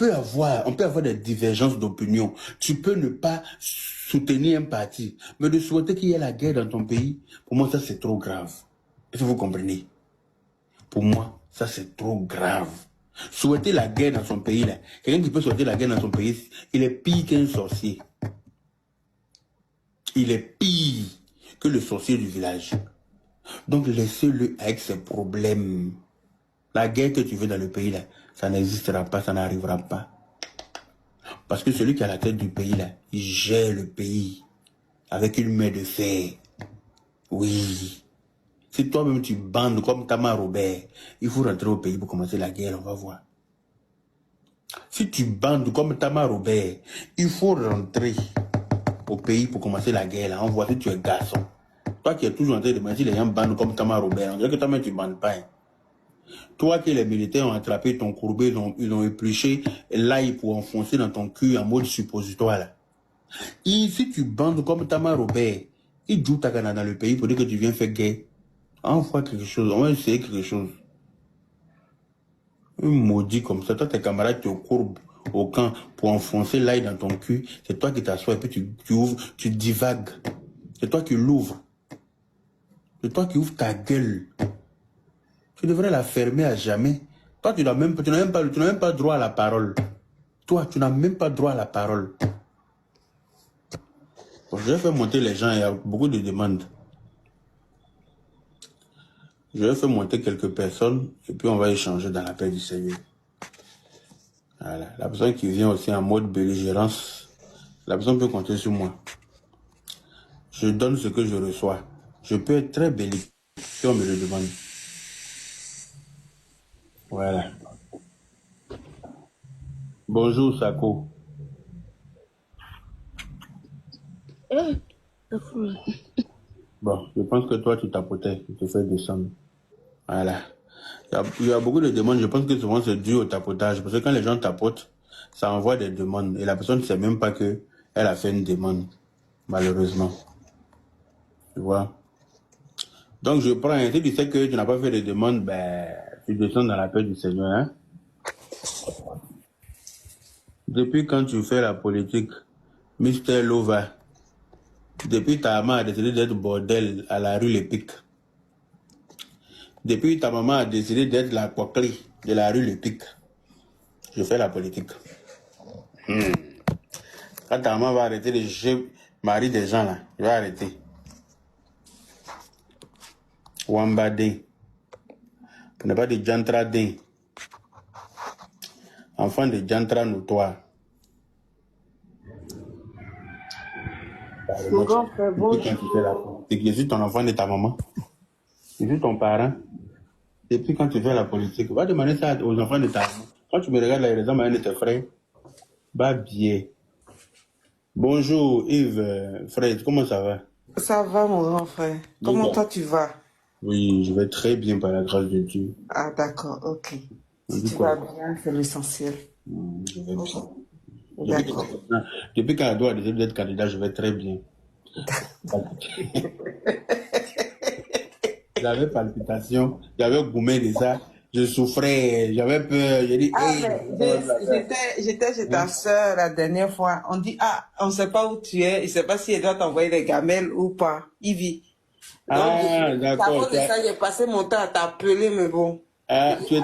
on peut avoir des divergences d'opinion. Tu peux ne pas soutenir un parti, mais de souhaiter qu'il y ait la guerre dans ton pays, pour moi, ça c'est trop grave. Est-ce que vous comprenez? Pour moi, ça c'est trop grave. Souhaiter la guerre dans son pays, là, quelqu'un qui peut souhaiter la guerre dans son pays, il est pire qu'un sorcier. Il est pire que le sorcier du village. Donc laissez-le avec ses problèmes. La guerre que tu veux dans le pays, là, ça n'existera pas, ça n'arrivera pas. Parce que celui qui a la tête du pays, là, il gère le pays avec une main de fer. Oui. Si toi-même tu bandes comme Tamar Robert, il faut rentrer au pays pour commencer la guerre, on va voir. Si tu bandes comme Tamar Robert, il faut rentrer au pays pour commencer la guerre, là. On voit si tu es garçon. Toi qui es toujours en train de demander si les gens bandent comme Tamar Robert, on dirait que toi-même tu ne bandes pas. Hein. Toi que les militaires ont attrapé ton courbé, ils ont épluché l'ail pour enfoncer dans ton cul en mode suppositoire. Là. Et si tu bandes comme Tamar Robert, il joue ta canne dans le pays pour dire que tu viens faire guerre. On voit quelque chose, on va essayer quelque chose. Un maudit comme ça, toi tes camarades te courbent au camp pour enfoncer l'ail dans ton cul. C'est toi qui t'assois et puis tu ouvres, tu divagues. C'est toi qui l'ouvres. C'est toi qui ouvres ta gueule. Tu devrais la fermer à jamais. Toi, tu n'as même pas droit à la parole. Toi, tu n'as même pas droit à la parole. Bon, je vais faire monter les gens, il y a beaucoup de demandes. Je vais faire monter quelques personnes et puis on va échanger dans la paix du Seigneur. Voilà. La personne qui vient aussi en mode belligérance, la personne peut compter sur moi. Je donne ce que je reçois. Je peux être très belliqueux si on me le demande. Voilà. Bonjour Sako. Bon, je pense que toi tu tapotais, tu te fais descendre. Voilà. Il y a beaucoup de demandes, je pense que souvent c'est dû au tapotage. Parce que quand les gens tapotent, ça envoie des demandes. Et la personne ne sait même pas qu'elle a fait une demande. Malheureusement. Tu vois. Donc je prends, si tu sais que tu n'as pas fait de demande, ben, tu descends dans la paix du Seigneur. Hein? Depuis quand tu fais la politique, Mister Lova, depuis ta maman a décidé d'être bordel à la rue Lepic. Depuis ta maman a décidé d'être la coquelie de la rue Lepic. Je fais la politique. Quand ta maman va arrêter de juger mari des gens là, je vais arrêter. Wambade. Ce n'est pas de Jantra D. Enfant de Jantra notoire. Mon grand frère, bonjour. Je suis ton enfant de ta maman. Je suis ton parent. Depuis quand tu fais la politique, va demander ça aux enfants de ta maman. Quand tu me regardes là, les hommes de tes frères, bah bien. Bonjour Yves, Fred, comment ça va? Ça va, mon grand frère. Comment toi tu vas? Oui, je vais très bien par la grâce de Dieu. Ah, d'accord, ok. Si tu vas bien, c'est l'essentiel. Je vais bien. D'accord. Depuis qu'elle doit décider d'être candidat, je vais très bien. J'avais palpitations, j'avais goumé de ça, je souffrais, j'avais peur, j'ai dit, J'étais chez ta soeur la dernière fois, on dit, on ne sait pas où tu es, il ne sait pas si elle doit t'envoyer des gamelles ou pas, Ivy. Ah, d'accord. C'est ça, j'ai passé mon temps à t'appeler, mais bon. Ah, tu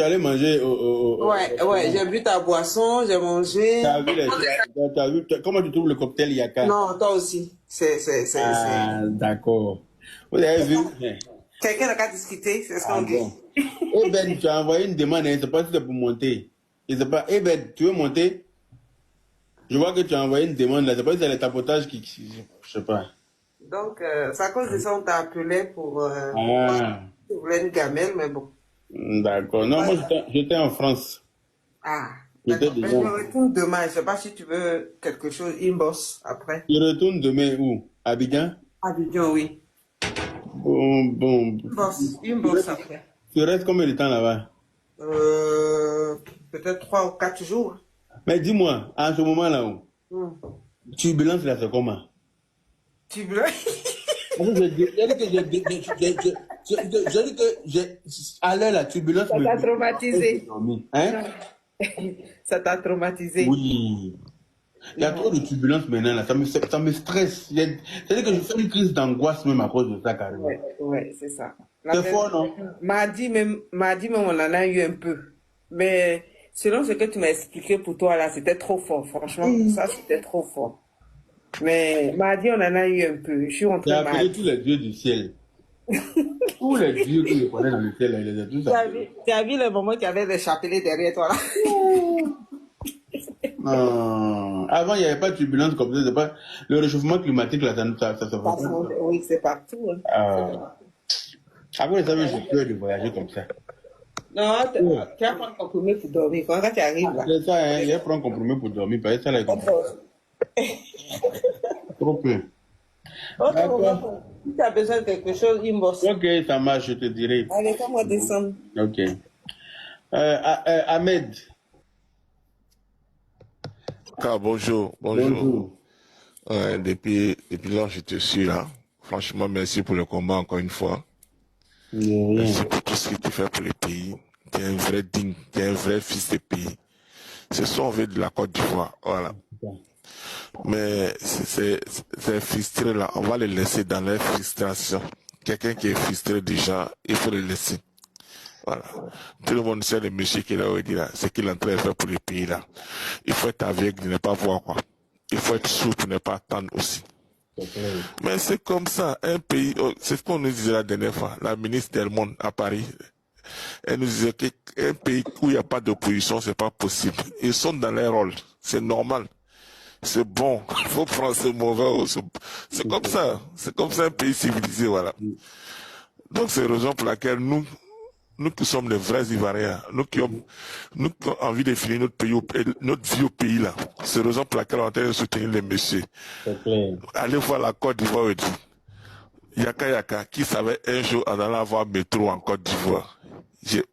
allais manger Ouais, j'ai bu ta boisson, j'ai mangé. T'as vu, comment tu trouves le cocktail Yaka? Non, toi aussi. D'accord. Vous avez vu? Quelqu'un n'a qu'à discuter, c'est ce qu'on dit. Bon. Eh ben, tu as envoyé une demande, je ne sais pas si c'est pour monter. Je sais pas. Eh ben, tu veux monter? Je vois que tu as envoyé une demande là, je sais pas si c'est le tapotage qui... Je sais pas. Donc, c'est à cause de ça on t'a appelé pour... Tu voulais une gamelle, mais bon. D'accord. Non, moi j'étais en France. Ah, d'accord. Je retourne demain. Je ne sais pas si tu veux quelque chose, inbox après. Tu retournes demain où? Abidjan? Abidjan, oui. Bon. Inbox après. Tu restes combien de temps là-bas? Peut-être 3 ou 4 jours. Mais dis-moi, à ce moment-là, turbulence là, c'est comment? Turbulence? J'ai dit que à l'heure la turbulence ça t'a traumatisé. Hein? Ça t'a traumatisé. Oui. Il y a trop de turbulences maintenant, là. Ça me stresse. C'est-à-dire que je fais une crise d'angoisse même à cause de ça, carrément. Ouais, ouais, c'est ça. C'est fort, non? Mardi même, on en a eu un peu. Mais selon ce que tu m'as expliqué pour toi, là, c'était trop fort. Franchement, ça, c'était trop fort. Mais mardi, on en a eu un peu. Je suis J'ai rentrée appelé mardi. tous les dieux du ciel. Tous les dieux que je connais dans le ciel, là, il les a tous appelés. Tu as vu le moment qu'il y avait des chapelets derrière toi, là? Non. Avant, il n'y avait pas de turbulence comme ça. Le réchauffement climatique, là, ça se fait. Oui, c'est partout. Hein. Après, ça veut j'ai peur de voyager comme ça. Non, tu vas prendre ton compromis pour dormir. Quand tu arrives là. C'est ça, hein. Il prend un compromis pour dormir. Parce que ça, là, il comprend. Trop peu. Ok, si tu as besoin de quelque chose, inbox. Ok, ça marche, je te dirai. Allez, fais-moi descendre. Ok. Ahmed. Ah, bonjour, bonjour. Depuis lors, je te suis là. Franchement, merci pour le combat encore une fois. Merci pour tout ce que tu fais pour le pays. Tu es un vrai digne, tu es un vrai fils de pays. C'est ça on veut de la Côte d'Ivoire, voilà. Mais c'est frustré là, on va les laisser dans leur frustration. Quelqu'un qui est frustré déjà, il faut le laisser. Voilà. Tout le monde sait le monsieur qu'il a dit là, ce qu'il est en train de faire pour le pays là. Il faut être aveugle de ne pas voir quoi. Il faut être sourd pour ne pas attendre aussi. Mais c'est comme ça, un pays, c'est ce qu'on nous disait la dernière fois, la ministre Delmonte à Paris, elle nous disait qu'un pays où il n'y a pas d'opposition, c'est pas possible. Ils sont dans leur rôle, c'est normal. C'est bon, il faut prendre ce mauvais. C'est comme ça un pays civilisé, voilà. Donc c'est la raison pour laquelle nous qui sommes les vrais Ivoiriens, nous qui avons envie de finir notre vie au pays là, c'est la raison pour laquelle on est en train de soutenir les messieurs. Allez voir la Côte d'Ivoire et tout. Yaka Yaka, qui savait un jour en allant voir métro en Côte d'Ivoire.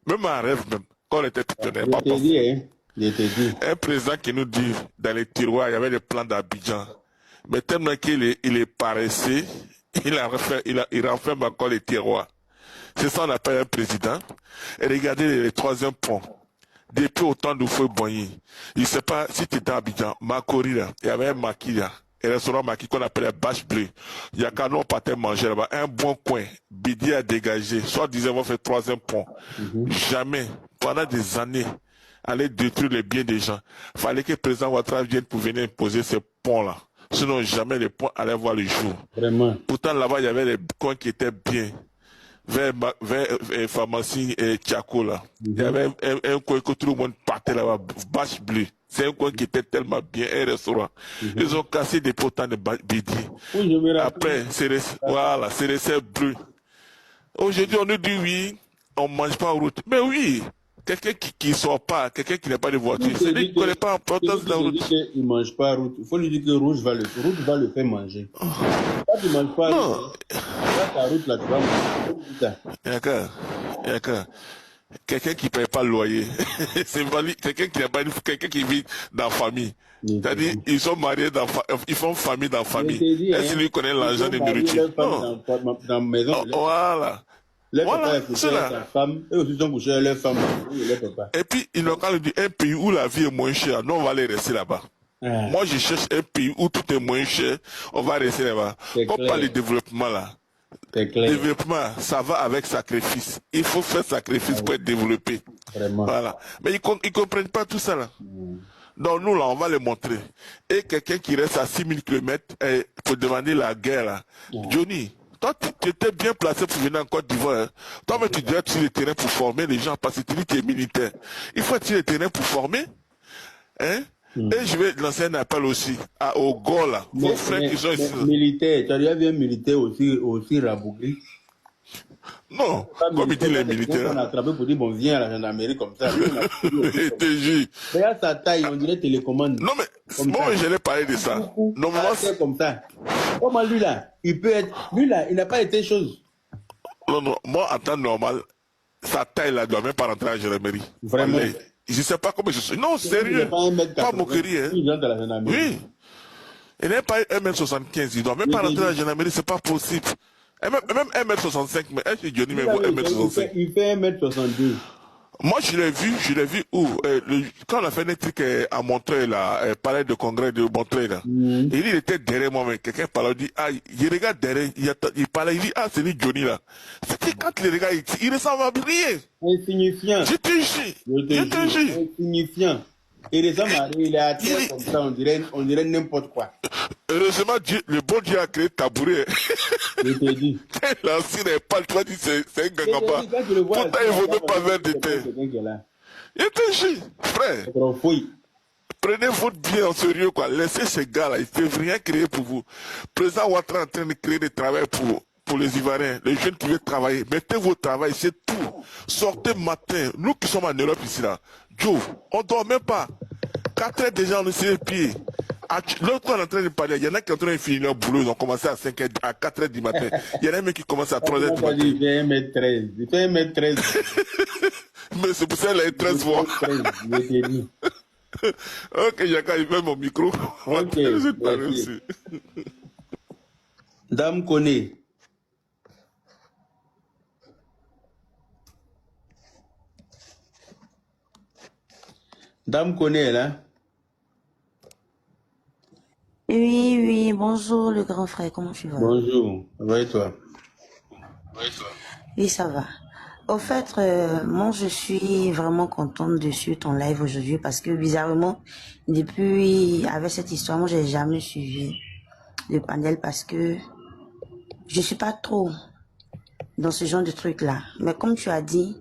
Même en rêve même, quand on était petit, on n'avait pas pensé. Un président qui nous dit, dans les tiroirs, il y avait des plans d'Abidjan. Mais tellement qu'il est paresseux, il renferme encore les tiroirs. C'est ça qu'on appelle un président. Et regardez le troisième pont. Depuis autant de feu Boigny. Je ne sais pas si tu étais à Abidjan, Makori là, il y avait un maquis là. Un restaurant maquis qu'on appelait Bâche Bleue. Il y a qu'un autre partait manger là-bas. Un bon coin. Bidi à dégager. Soit disait, on va faire troisième pont. Jamais, pendant des années, aller détruire les biens des gens. Fallait que le président Ouattara vienne pour venir imposer ces ponts-là. Sinon, jamais les ponts allaient voir le jour. Vraiment. Pourtant, là-bas, il y avait des coins qui étaient bien. Vers pharmacie et Tchako là. Il y avait un coin que tout le monde partait là-bas, Bâche Bleue. C'est un coin qui était tellement bien, un restaurant. Ils ont cassé des potins de Bidi. Après, c'est les serres bleus. Aujourd'hui, on nous dit oui, on ne mange pas en route. Mais oui, quelqu'un qui ne sort pas, quelqu'un qui n'a pas de voiture, c'est lui qui ne connaît pas l'importance de la route. Il ne mange pas route. Il faut lui dire que Rouge va le faire manger. Quand tu ne manges pas route, ta route là, tu vas manger. Yaka. Quelqu'un qui ne paye pas le loyer. C'est quelqu'un qui n'a pas quelqu'un qui vit dans la famille. C'est-à-dire, ils sont mariés ils font famille dans la famille. Est-ce qu'il connaît l'argent de nourriture? Non. Dans la maison. Voilà. Voilà, c'est là. Sa femme, eux aussi sont couchés avec leur femme. Et puis, ils n'ont qu'à dire un pays où la vie est moins chère. Nous, on va aller rester là-bas. Moi, je cherche un pays où tout est moins cher. On va rester là-bas. Comme pas le développement là. Le développement, ça va avec sacrifice. Il faut faire sacrifice pour être développé. Vraiment. Voilà. Mais ils comprennent pas tout ça là. Donc nous là, on va les montrer. Et quelqu'un qui reste à 6000 km pour demander la guerre là. Johnny, toi tu étais bien placé pour venir en Côte d'Ivoire. Hein. Toi mais tu dois être sur le terrain pour former les gens parce que tu dis que tu es militaire. Il faut être sur le terrain pour former. Hein? Et je vais lancer un appel aussi aux gars là, aux frères qui sont ici. Militaire, tu as déjà vu un militaire aussi rabougri? Non, comme il dit les militaires. On a attrapé pour dire, bon, viens à la gendarmerie comme ça. Regarde sa taille, on dirait télécommande. Non, mais moi, j'allais parler de ça. Normalement, c'est comme ça. Comment lui là, il peut être. Lui là, il n'a pas été chose. Non, moi, en temps normal, sa taille là, ne doit même pas rentrer à la gendarmerie. Vraiment. Je ne sais pas comment je suis. Non, sérieux. Pas moquerie, hein. Oui. Il n'est pas 1m75. Il ne doit même pas rentrer à la gendarmerie. Ce n'est pas possible. Et même 1m65. Mais est-ce que Johnny me voit 1m65? Il fait 1m62. Moi, je l'ai vu où quand on a fait un truc à Montreuil, là, palais de congrès de Montreuil, là. Et il était derrière moi, mais quelqu'un parlait, il dit, ah, il regarde derrière, il parlait, il dit, ah, c'est lui Johnny, là. C'était quand il regarde, il ressemble à rien. Insignifiant. Je te jure. Je te jure. Insignifiant. Il ressemble à rien, il est à terre comme ça, on dirait n'importe quoi. Heureusement, le bon Dieu a créé tabouret. Je te dis. L'ancien n'est pas, tu vas dire, c'est un gangamba. Pourtant, il ne vaut même pas vers de terre. Je te jure, frère. Prenez votre bien en sérieux, quoi. Laissez ces gars-là, ils ne peuvent rien créer pour vous. Le président Ouattara est en train de créer des travail pour les Ivoiriens, les jeunes qui veulent travailler. Mettez vos travail, c'est tout. Sortez matin. Nous qui sommes en Europe ici, là, Joe, on ne dort même pas. 4 heures déjà, on est sur les pieds. L'autre, on est en train de parler. Il y en a qui sont en train de finir leur boulot. Ils ont commencé à 5 heures, à 4 heures du matin. Il y en a même qui commencent à 3 heures du matin. Il fait 1m13. Il fait 1m13. Mais c'est pour ça qu'il a 13 fois. Ok, Yaka, il met mon micro. Ok, Dame Koné. Dame Koné, là. Oui, bonjour le grand frère, comment tu vas? Bonjour, ça va et toi? Oui, ça va. Au fait, moi je suis vraiment contente de suivre ton live aujourd'hui parce que bizarrement, depuis avec cette histoire, moi j'ai jamais suivi le panel parce que je suis pas trop dans ce genre de truc là. Mais comme tu as dit,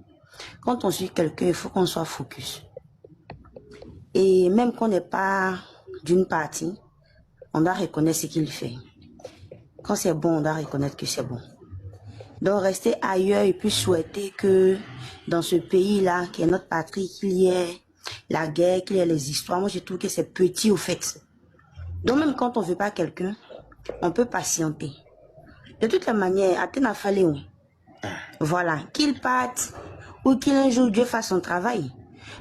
quand on suit quelqu'un, il faut qu'on soit focus. Et même qu'on n'est pas d'une partie, on doit reconnaître ce qu'il fait. Quand c'est bon, on doit reconnaître que c'est bon. Donc rester ailleurs et puis souhaiter que dans ce pays-là, qui est notre patrie, qu'il y ait la guerre, qu'il y ait les histoires. Moi, je trouve que c'est petit au fait. Donc même quand on ne veut pas quelqu'un, on peut patienter. De toutes les manières, Athéna Faléon, voilà, qu'il parte ou qu'il un jour Dieu fasse son travail.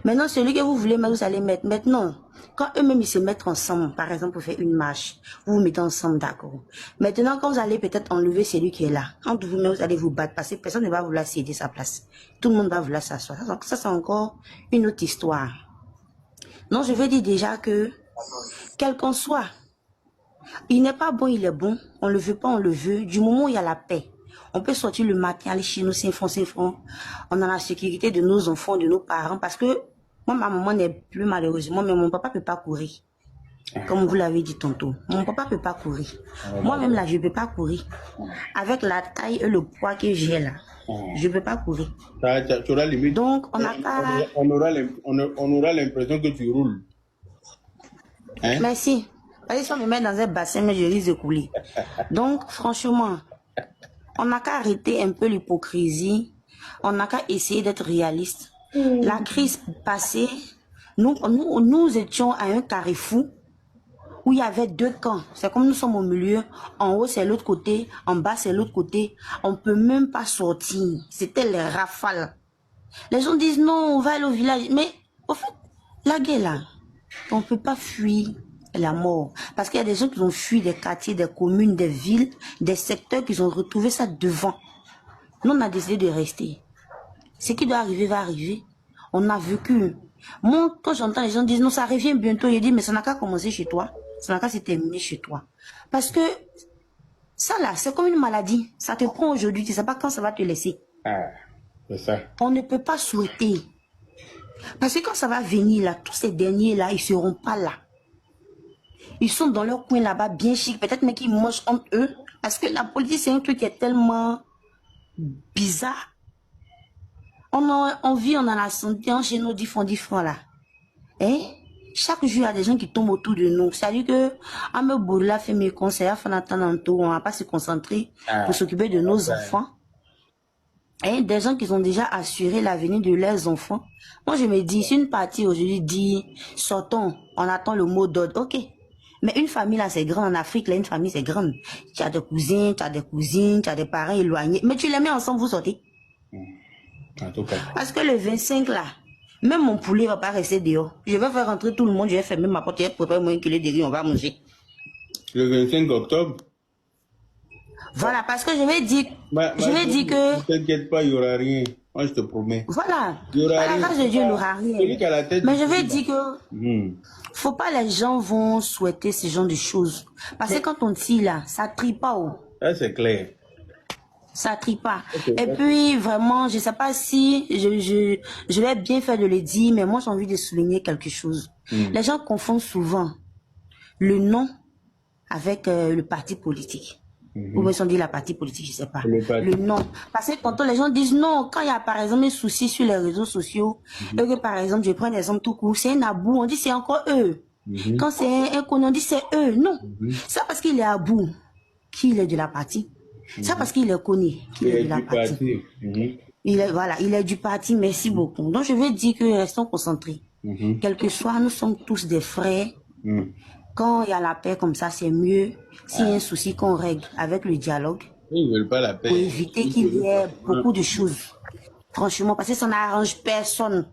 Maintenant, celui que vous voulez, vous allez mettre. Maintenant, quand eux-mêmes ils se mettent ensemble, par exemple pour faire une marche, vous vous mettez ensemble, d'accord. Maintenant, quand vous allez peut-être enlever celui qui est là, entre vous-même, vous allez vous battre parce que personne ne va vouloir céder sa place. Tout le monde va vouloir s'asseoir. Ça, c'est encore une autre histoire. Non, je veux dire déjà que, quel qu'on soit, il n'est pas bon, il est bon. On ne le veut pas, on le veut. Du moment où il y a la paix, on peut sortir le matin, aller chez nous, c'est francs. On a la sécurité de nos enfants, de nos parents. Parce que moi, ma maman n'est plus malheureusement, mais mon papa ne peut pas courir. Comme vous l'avez dit tantôt. Mon papa ne peut pas courir. Moi-même, là, je ne peux pas courir. Avec la taille et le poids que j'ai là, je ne peux pas courir. Donc, on n'a pas... On aura l'impression que tu roules. Hein? Merci. Parce que si on me met dans un bassin, mais je risque de couler. Donc, franchement, on n'a qu'à arrêter un peu l'hypocrisie. On n'a qu'à essayer d'être réaliste. La crise passée, nous étions à un carrefour où il y avait 2 camps. C'est comme nous sommes au milieu. En haut, c'est l'autre côté. En bas, c'est l'autre côté. On ne peut même pas sortir. C'était les rafales. Les gens disent non, on va aller au village. Mais au fait, la guerre là, on ne peut pas fuir la mort. Parce qu'il y a des gens qui ont fui des quartiers, des communes, des villes, des secteurs qui ont retrouvé ça devant. Nous, on a décidé de rester. Ce qui doit arriver va arriver. On a vécu. Moi, quand j'entends les gens dire non, ça revient bientôt, je dis mais ça n'a qu'à commencer chez toi. Ça n'a qu'à se terminer chez toi. Parce que ça là, c'est comme une maladie. Ça te prend aujourd'hui, tu ne sais pas quand ça va te laisser. C'est ça. On ne peut pas souhaiter. Parce que quand ça va venir là, tous ces derniers là, ils ne seront pas là. Ils sont dans leur coin là-bas, bien chic. Peut-être même qu'ils mangent entre eux. Parce que la politique, c'est un truc qui est tellement bizarre. On vit, on a la santé, on chez nous 10 francs là. Hein? Chaque jour, il y a des gens qui tombent autour de nous. C'est-à-dire que, à me bourla fait mes conseils, on ne va pas se concentrer pour s'occuper de nos enfants. Hein? Des gens qui ont déjà assuré l'avenir de leurs enfants. Moi, je me dis, si une partie aujourd'hui dit, sortons, on attend le mot d'ordre, ok. Mais une famille là, c'est grand. En Afrique, là, une famille, c'est grande. Tu as des cousins, tu as des cousines, tu as des parents éloignés. Mais tu les mets ensemble, vous sortez. Parce que le 25 là, même mon poulet va pas rester dehors. Je vais faire rentrer tout le monde, je vais fermer ma porte, je vais préparer moi un kilo de riz, on va manger. Le 25 octobre? Voilà, parce que je vais dire, que... Ne t'inquiète pas, il n'y aura rien. Moi, je te promets. Voilà. Il y aura À la rien. grâce de Dieu, il n'aura Celui rien. qui a la tête Mais je ici, vais là. dire que faut pas les gens vont souhaiter ce genre de choses. Parce que quand on tire là, ça trie pas. Oh. Ça, c'est clair. Ça trie pas. Ok, Et ok. puis, vraiment, je sais pas si je vais bien faire de le dire, mais moi, j'ai envie de souligner quelque chose. Les gens confondent souvent le nom avec le parti politique. Ou bien si on dit la partie politique, je sais pas. Le parti. Le nom. Parce que tantôt les gens disent non, quand il y a par exemple un souci sur les réseaux sociaux, et que par exemple, je prends un exemple tout court, c'est un abou, on dit c'est encore eux. Quand c'est un con, on dit c'est eux. Non. C'est parce qu'il est abou qu'il est de la partie. C'est parce qu'il est connu qu'il Il est est de la du partie. parti. Il est, voilà, il est du parti, merci beaucoup. Donc je veux dire que restons concentrés. Quel que soit, nous sommes tous des frères. Quand il y a la paix comme ça, c'est mieux. S'il y a un souci qu'on règle avec le dialogue, Ils ne veulent pas la paix. pour éviter qu'il y ait beaucoup de choses. Franchement, parce que ça n'arrange personne.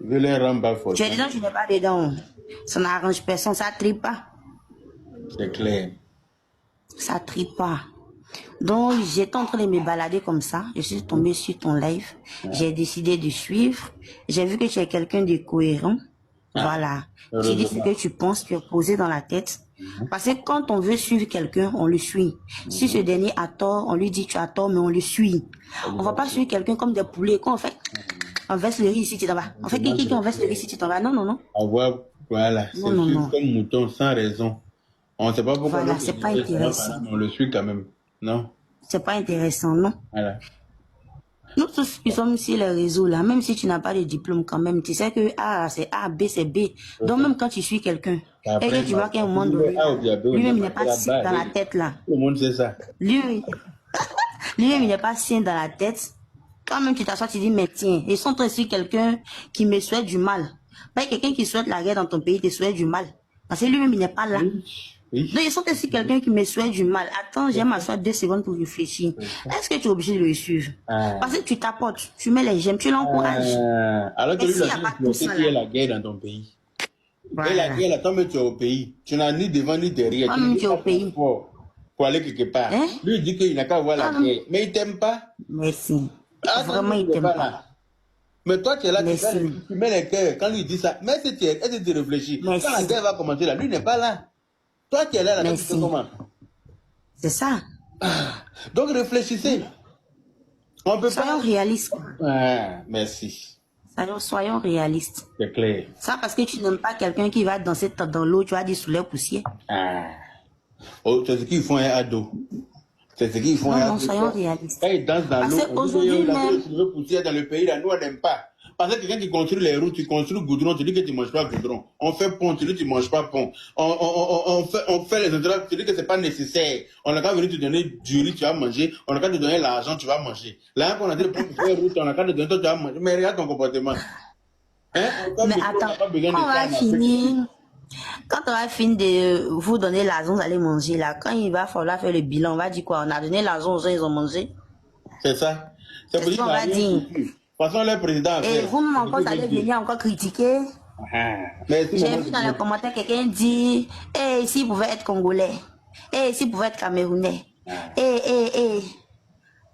Je les rends pas fort. Tu es dedans, tu n'es pas dedans. Ça n'arrange personne, ça ne trie pas. C'est clair. Ça ne trie pas. Donc, j'étais en train de me balader comme ça. Je suis tombée sur ton live. J'ai décidé de suivre. J'ai vu que tu es quelqu'un de cohérent. Voilà. Tu dis ce que tu penses, tu es posé dans la tête. Parce que quand on veut suivre quelqu'un, on le suit. Si ce dernier a tort, on lui dit tu as tort, mais on le suit. On va pas suivre quelqu'un comme des poulets. Quand on fait, on verse le riz ici, tu t'en vas. On fait qui on verse le riz ici, tu t'en vas. Non, non, non. Avoir, voilà, c'est Non, suivre non. comme mouton, sans raison. On ne sait pas pourquoi. Voilà, l'autre c'est dit pas ça, intéressant. mais on le suit quand même. Non? C'est pas intéressant, non. Voilà. Nous tous qui sommes sur les réseaux là, même si tu n'as pas de diplôme quand même, tu sais que A c'est A, B c'est B. Donc même quand tu suis quelqu'un, et que tu vois qu'à un moment donné, lui-même il n'est pas sain dans la tête là. Tout le monde sait ça. Lui-même il n'est pas sain dans la tête. Quand même tu t'assois, tu dis mais tiens, ils sont en train de suivre quelqu'un qui me souhaite du mal. Pas quelqu'un qui souhaite la guerre dans ton pays te souhaite du mal. Parce que lui-même il n'est pas là. Oui. Donc ils sont aussi quelqu'un qui me souhaite du mal. Attends, j'ai m'asseoir 2 secondes pour réfléchir. Est-ce que tu es obligé de le suivre? Parce que tu t'apportes, tu mets les j'aime, tu l'encourages. Alors que Et lui, s'il il y a a pas dit tout ça, qu'il y a là. la guerre dans ton pays. Et la Voilà. guerre, là, toi, mais tu es au pays. Tu n'as ni devant ni derrière. Toi, Tu même, n'as tu es pas au pays. pour aller quelque part. Hein? Lui, il dit qu'il n'a qu'à voir la Toi, même. guerre. Mais il t'aime pas. Merci. Ah, Vraiment, toi, il tu n'es t'aime pas pas. là. Mais toi, tu es là, Merci. tu mets les cœurs. Quand lui il dit ça, mais est-ce que tu réfléchis? Merci. Quand la guerre va commencer là, lui n'est pas là. Toi, tu es là, tu Merci. fais comment? C'est ça. Donc, réfléchissez. On peut Soyons pas. réalistes. Ah, merci. Soyons réalistes. C'est clair. Ça parce que tu n'aimes pas quelqu'un qui va danser dans l'eau, tu vas dire sous les poussières. Ah. Oh, c'est ce qu'ils font un ado. C'est ce qu'ils font Non, un non, ado. soyons réalistes. Quand ils dansent dans Parce l'eau, que aujourd'hui même- tu veux poussière dans le pays, là, nous, on n'aime pas. Parce que quelqu'un qui construit les routes, tu construis goudron, tu dis que tu ne manges pas goudron. On fait pont, tu dis que tu ne manges pas pont. On fait les intérêts, tu dis que ce n'est pas nécessaire. On n'a qu'à venir te donner du riz, tu vas manger. On n'a qu'à te donner l'argent, tu vas manger. Là, quand on a dit pour faire route, on n'a qu'à te donner, toi, tu vas manger. Mais regarde ton comportement. Hein? Mais attends, quand on va finir, quand on va finir de vous donner l'argent, vous allez manger là. Quand il va falloir faire le bilan, on va dire quoi? On a donné l'argent aux gens, ils ont mangé. C'est ça. C'est pour C'est ce dire qu'on va qu'il y a dire. rien foutu. De toute façon, le président a Et fait. vous-même encore, vous allez venir encore critiquer. Ah. Mais si J'ai maman vu dans dit- les commentaires quelqu'un dit, eh, s'il pouvait être congolais, eh, s'il pouvait être camerounais, eh.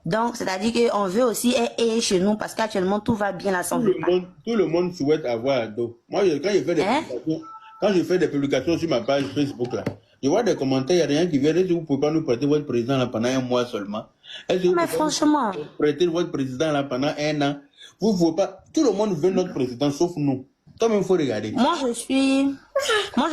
Donc, c'est-à-dire qu'on veut aussi chez nous parce qu'actuellement tout va bien à son Tout le monde souhaite avoir ado. Moi, quand je fais des Hein? publications, quand je fais des publications sur ma page Facebook, là, je vois des commentaires, il n'y a rien qui vient. Est-ce que vous ne pouvez pas nous prêter votre président là, pendant un mois seulement? Est-ce que vous Mais pouvez pas franchement, nous prêter votre président là, pendant un an? Vous ne pouvez pas. Tout le monde veut notre président, sauf nous. Toi-même, il faut regarder. moi je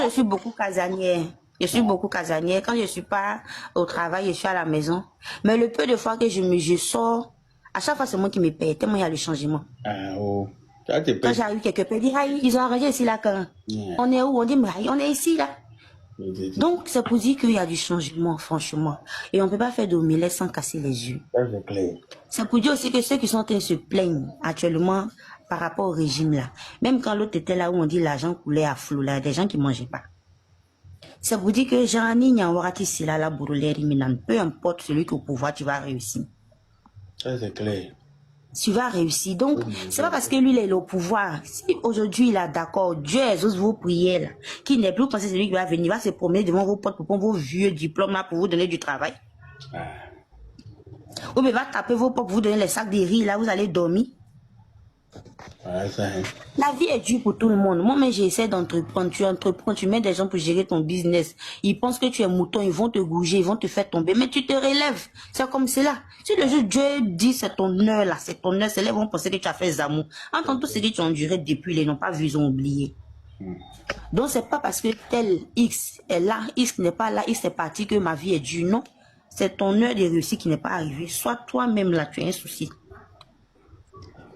suis beaucoup casanière. Je suis beaucoup casanière. Quand je suis pas au travail, je suis à la maison. Mais le peu de fois que je sors, à chaque fois c'est moi qui me paye, tellement il y a le changement. Ah, oh. Ça te Quand paye. j'arrive quelque part, ils disent, ah, ils ont arrangé ici là quand? Yeah. On est où? On dit, mais on est ici là. Donc c'est pour dire qu'il y a du changement, franchement. Et on ne peut pas faire d'omelette sans casser les yeux. Ça, c'est clair. C'est pour dire aussi que ceux qui sont en train de se plaindre actuellement par rapport au régime là, même quand l'autre était là où on dit l'argent coulait à flot là, des gens qui ne mangeaient pas. C'est pour dire que Jean-Ani Nyanwarati Sila la Bourouleri Minan, peu importe celui qui est au pouvoir, tu vas réussir. Ça, c'est clair. Tu vas réussir. Donc, c'est pas parce que lui, il est au pouvoir. Si aujourd'hui, il est d'accord, Dieu exauce vos prières, là, qui n'est plus pensé celui qui va venir, il va se promener devant vos portes pour prendre vos vieux diplômes là, pour vous donner du travail. Ou bien, il va taper vos portes pour vous donner les sacs de riz, là, vous allez dormir. Voilà ça, hein. La vie est dure pour tout le monde. Moi-même, j'essaie d'entreprendre. Tu entreprends, tu mets des gens pour gérer ton business. Ils pensent que tu es mouton, ils vont te gouger, ils vont te faire tomber. Mais tu te relèves. C'est comme cela. Si le jour Dieu dit c'est ton heure là, c'est ton heure, c'est là ils vont penser que tu as fait Zamou. Entends tout ce que tu as enduré depuis, ils n'ont pas vu, ils ont oublié. Donc, c'est pas parce que tel X est là, X n'est pas là, X est parti que ma vie est dure. Non. C'est ton heure de réussite qui n'est pas arrivée. Soit toi-même là, tu as un souci.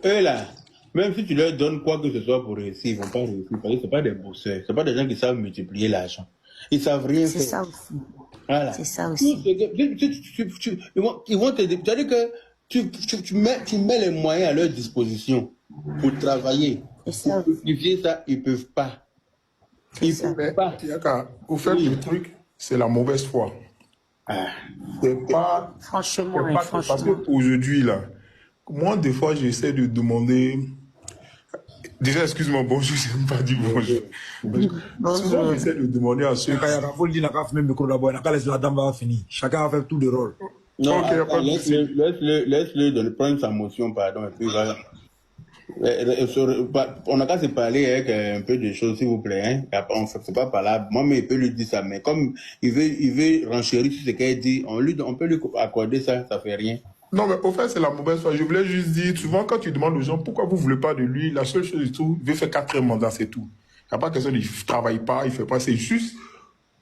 Eux là, même si tu leur donnes quoi que ce soit pour réussir, ils vont pas réussir. Parce que c'est pas des bosseurs. C'est pas des gens qui savent multiplier l'argent. Ils savent rien faire. C'est ça aussi. Voilà. C'est ça aussi. Ils vont te dire. C'est-à-dire que tu mets les moyens à leur disposition pour travailler. C'est ça. Pour simplifier ça, ils peuvent pas. Ils peuvent pas. Au fait, le truc, c'est la mauvaise foi. Ah. C'est pas. Franchement, C'est pas franchement. parce qu'aujourd'hui, là, moi, des fois, j'essaie de demander. Déjà, excuse-moi, bonjour, je n'ai pas dit bonjour. Souvent, j'essaie de demander à ceux qui. Chacun a fait tout le rôle. Non, Ok, y a pas de souci. laisse-le prendre sa motion, pardon, et puis voilà. On n'a qu'à se parler avec un peu de choses, s'il vous plaît. Hein. C'est pas parlable. Moi, mais il peut lui dire ça. Mais comme il veut renchérir sur ce qu'elle dit, on peut lui accorder ça, ça fait rien. Non, mais au fait, c'est la mauvaise foi. Je voulais juste dire, souvent, quand tu demandes aux gens pourquoi vous ne voulez pas de lui, la seule chose du tout, il veut faire 4 mandats, c'est tout. Il n'y a pas question, il ne travaille pas, il ne fait pas, c'est juste.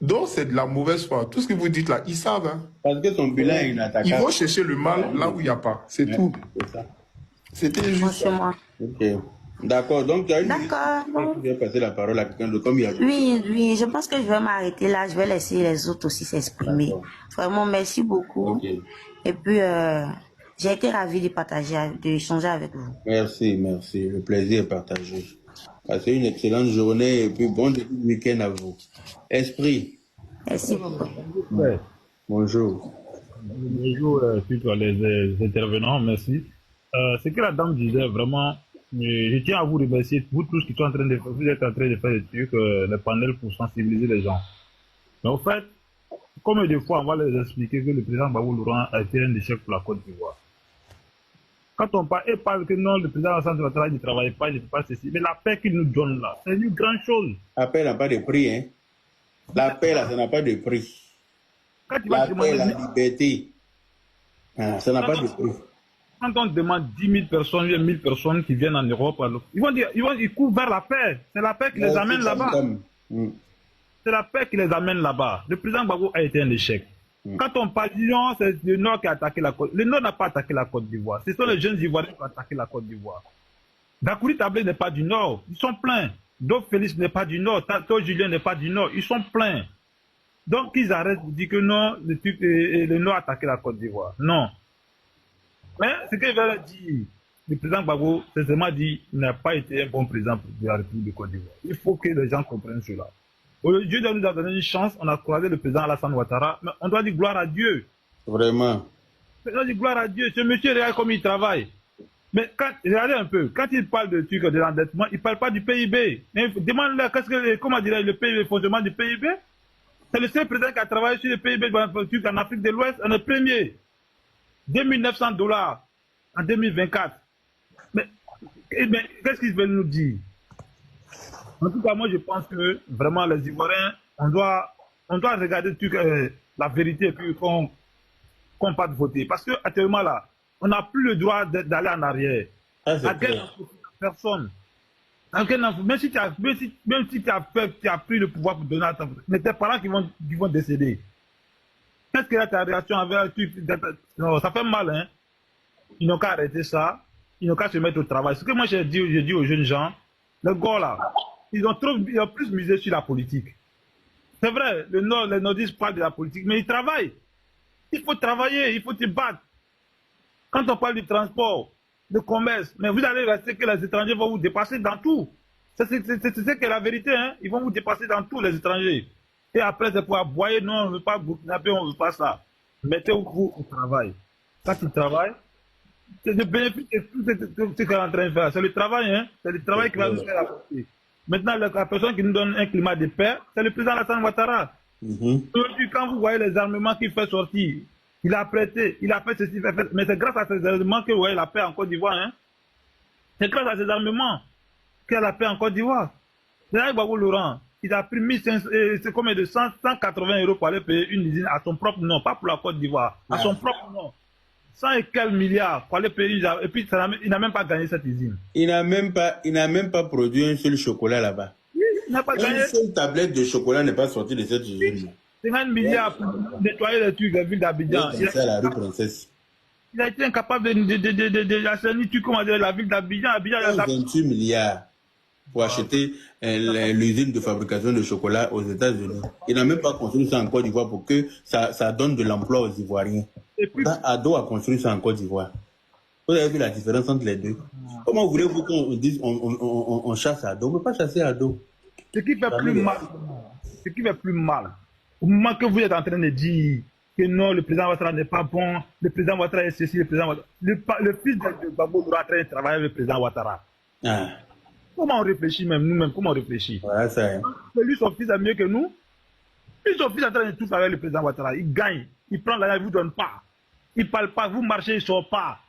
Donc, c'est de la mauvaise foi. Tout ce que vous dites là, ils savent. Hein. Parce que son bilan est inattaquable. Ils vont chercher le mal là où il n'y a pas. C'est tout. C'est ça. C'était juste ça. Franchement. Ok. D'accord. Donc, tu as une D'accord. Tu vas passer la parole à quelqu'un de comme il y a. Oui, je pense que je vais m'arrêter là. Je vais laisser les autres aussi s'exprimer. D'accord. Vraiment, merci beaucoup. Ok. Et puis, j'ai été ravie de partager, d'échanger avec vous. Merci. Le plaisir est partagé. Passez une excellente journée et puis bon début de week-end à vous. Esprit. Merci beaucoup. Ouais. Bonjour. Bonjour surtout à les intervenants, merci. Ce que la dame disait, vraiment, je tiens à vous remercier, vous tous qui êtes en train de faire des trucs, les panels pour sensibiliser les gens. Mais en fait, comme des fois, on va les expliquer que le président Babou Laurent a été un échec pour la Côte d'Ivoire. Quand on parle que non, le président Alassane Ouattara ne travaille pas, il ne fait pas ceci, mais la paix qu'il nous donne là, c'est une grande chose. La paix n'a pas de prix, hein. La paix là, ça n'a pas de prix. Quand tu vas La demander, paix, la liberté, ça n'a pas de prix. quand on demande 10 000 personnes, 1 000 personnes qui viennent en Europe, alors, ils courent vers la paix. C'est la paix qui les amène là-bas. C'est la paix qui les amène là-bas. Le président Gbagbo a été un échec. Quand on parle du Nord, c'est le Nord qui a attaqué la Côte. Le Nord n'a pas attaqué la Côte d'Ivoire. Ce sont les jeunes Ivoiriens qui ont attaqué la Côte d'Ivoire. Dakouri Tablé n'est pas du Nord. Ils sont pleins. Dov Félix n'est pas du Nord. Tato Julien n'est pas du Nord. Ils sont pleins. Donc, ils arrêtent de dire que non, le Nord a attaqué la Côte d'Ivoire. Non. Mais ce qu'il veut dire, le président Gbagbo, sincèrement dit, n'a pas été un bon président de la République de Côte d'Ivoire. Il faut que les gens comprennent cela. Dieu nous a donné une chance, on a croisé le président Alassane Ouattara, mais on doit dire gloire à Dieu. Vraiment. On doit dire gloire à Dieu. Ce monsieur, regarde comme il travaille. Mais regardez un peu, quand il parle de trucs de l'endettement, il ne parle pas du PIB. Demande-leur, comment dirait le PIB, le fonctionnement du PIB? C'est le seul président qui a travaillé sur le PIB en Afrique de l'Ouest, on est premier. 2 900 $ en 2024. Mais qu'est-ce qu'ils veulent nous dire? En tout cas, moi, je pense que vraiment, les Ivoiriens, on doit regarder la vérité et puis qu'on pas de voter. Parce qu'actuellement, là, on n'a plus le droit d'aller en arrière. À quel personne? Même si tu as pris le pouvoir pour donner à ton... Mais tes parents qui vont décéder. Qu'est-ce que ta réaction avec non, ça fait mal, hein? Ils n'ont qu'à arrêter ça. Ils n'ont qu'à se mettre au travail. Ce que moi j'ai dit aux jeunes gens, les gars là, ils ont plus misé sur la politique. C'est vrai, les nordistes parlent de la politique, mais ils travaillent. Il faut travailler, il faut se battre. Quand on parle du transport, du commerce, mais vous allez rester que les étrangers vont vous dépasser dans tout. C'est ce qu'est la vérité, hein? Ils vont vous dépasser dans tout, les étrangers. Et après, c'est pour aboyer, non, on ne veut pas Burkinabé, on ne veut pas ça. Mettez-vous au travail. Quand tu travailles, c'est le bénéfice de tout ce qu'on est en train de faire. C'est le travail, hein? C'est le travail qui va nous faire la partie. Maintenant, la personne qui nous donne un climat de paix, c'est le président Alassane Ouattara. Aujourd'hui, quand vous voyez les armements qu'il fait sortir, il a prêté, il a fait ceci, mais c'est grâce à ces armements que vous voyez la paix en Côte d'Ivoire, hein? C'est grâce à ces armements qu'il y a la paix en Côte d'Ivoire. Général Gbagbo Laurent, il a pris 1500, c'est combien de 180 € pour aller payer une usine à son propre nom, pas pour la Côte d'Ivoire, à son propre nom. 100 et quelques milliards pour aller payer une usine. Et puis il n'a même pas gagné cette usine. Il n'a même pas produit un seul chocolat là-bas. Il n'a pas gagné. Une seule tablette de chocolat n'est pas sortie de cette usine. 50 milliards pour nettoyer les trucs, la ville d'Abidjan. C'est la rue Princesse. Il a été incapable de la ville d'Abidjan. 28 milliards pour acheter l'usine de fabrication de chocolat aux États-Unis. Il n'a même pas construit ça en Côte d'Ivoire pour que ça donne de l'emploi aux Ivoiriens. Et puis, Ado a construit ça en Côte d'Ivoire. Vous avez vu la différence entre les deux. Comment voulez-vous qu'on dise on chasse Ado? On ne peut pas chasser Ado. Ce qui fait plus mal, au moment que vous êtes en train de dire que non, le président Ouattara n'est pas bon, le président Ouattara est ceci, le président Ouattara... Le fils de Gbagbo est en train de travailler avec le président Ouattara. Ah. Comment on réfléchit même, nous-mêmes, comment on réfléchit? Voilà, ça est. Lui, son fils est mieux que nous. Lui, son fils est en train de tout faire avec le président Ouattara. Il gagne, il prend l'argent, il ne vous donne pas. Il ne parle pas, vous marchez, il ne sort pas.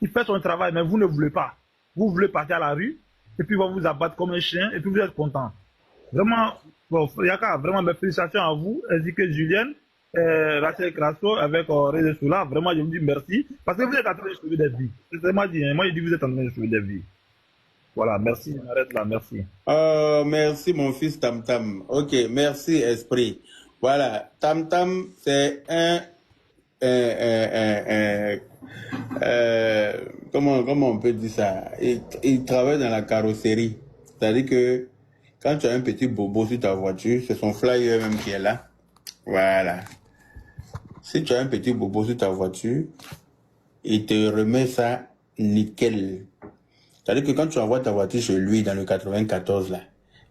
Il fait son travail, mais vous ne voulez pas. Vous voulez partir à la rue, et puis il va vous abattre comme un chien, et puis vous êtes content. Vraiment, bon, Yaka, vraiment, mes félicitations à vous, ainsi que Julienne, Rachel Crasso, avec Rézé Soula. Vraiment, je vous dis merci, parce que vous êtes en train de sauver des vies. C'est moi, moi, je dis que vous êtes en train de sauver des vies. Voilà, merci, on arrête là, merci. Merci, mon fils Tam Tam. Ok, merci, Esprit. Voilà, Tam Tam, c'est comment on peut dire ça? Il travaille dans la carrosserie. C'est-à-dire que quand tu as un petit bobo sur ta voiture, c'est son flyer même qui est là. Voilà. Si tu as un petit bobo sur ta voiture, il te remet ça nickel. C'est-à-dire que quand tu envoies ta voiture chez lui dans le 94 là,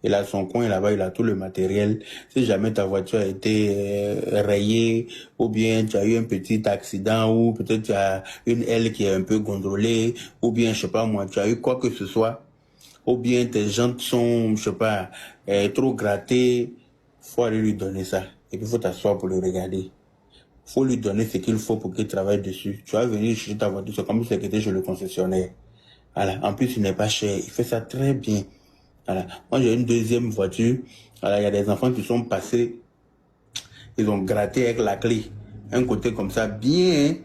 il a son coin là-bas, il a tout le matériel. Si jamais ta voiture a été rayée, ou bien tu as eu un petit accident, ou peut-être tu as une aile qui est un peu gondolée, ou bien, je sais pas moi, tu as eu quoi que ce soit, ou bien tes jantes sont, je sais pas, trop grattées, faut aller lui donner ça. Et puis il faut t'asseoir pour le regarder. Faut lui donner ce qu'il faut pour qu'il travaille dessus. Tu vas venir chercher ta voiture, c'est comme si c'était chez le concessionnaire. Voilà. En plus, il n'est pas cher. Il fait ça très bien. Voilà. Moi, j'ai une deuxième voiture. Voilà. Il y a des enfants qui sont passés. Ils ont gratté avec la clé. Un côté comme ça, bien.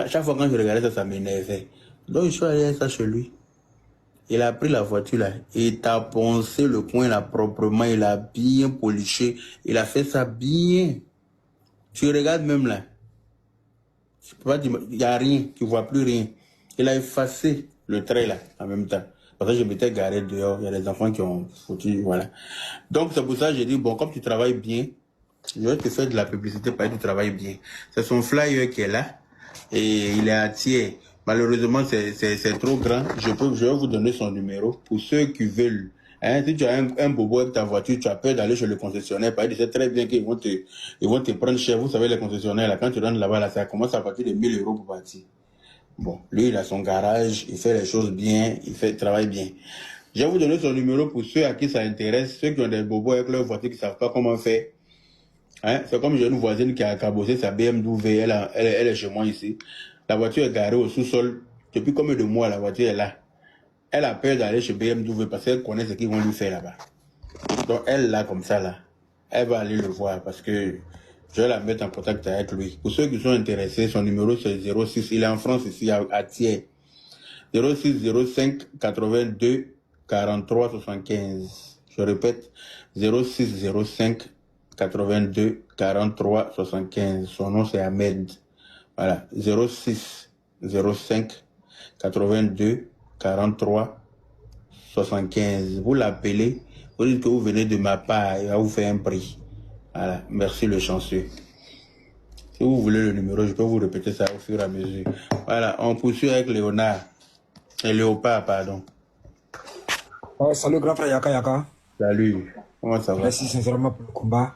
Chaque fois quand je regardais ça, ça m'énervait. Donc, je suis allé avec ça chez lui. Il a pris la voiture là. Il a poncé le coin là proprement. Il a bien poliché. Il a fait ça bien. Tu regardes même là. Il n'y a rien. Tu ne vois plus rien. Il a effacé le trait là, en même temps. Parce que je m'étais garé dehors, il y a des enfants qui ont foutu, voilà. Donc c'est pour ça que j'ai dit, bon, comme tu travailles bien, je vais te faire de la publicité parce que tu travailles bien. C'est son flyer qui est là, et il est à tiers. Malheureusement, c'est trop grand. Je vais vous donner son numéro pour ceux qui veulent. Hein, si tu as un bobo avec ta voiture, tu as peur d'aller chez le concessionnaire, parce que c'est très bien qu'ils vont te prendre cher. Vous savez, les concessionnaires, là, quand tu rentres là-bas, là, ça commence à partir de 1000 € pour partir. Bon, lui, il a son garage, il fait les choses bien, il travaille bien. Je vais vous donner son numéro pour ceux à qui ça intéresse, ceux qui ont des bobos avec leur voiture qui ne savent pas comment faire. Hein? C'est comme j'ai une voisine qui a cabossé sa BMW, elle est chez moi ici. La voiture est garée au sous-sol. Depuis combien de mois la voiture est là? Elle a peur d'aller chez BMW parce qu'elle connaît ce qu'ils vont lui faire là-bas. Donc elle, là, comme ça, là, elle va aller le voir parce que je vais la mettre en contact avec lui. Pour ceux qui sont intéressés, son numéro c'est 06, il est en France ici à Thiers. 06 05 82 43 75. Je répète, 06 05 82 43 75. Son nom c'est Ahmed. Voilà, 06 05 82 43 75. Vous l'appelez, vous dites que vous venez de ma part, il va vous faire un prix. Voilà, merci le chanceux. Si vous voulez le numéro, je peux vous répéter ça au fur et à mesure. Voilà, on poursuit avec Léonard. Léopard, pardon. Salut grand frère Yaka Yaka. Salut, comment ça va? Merci sincèrement pour le combat.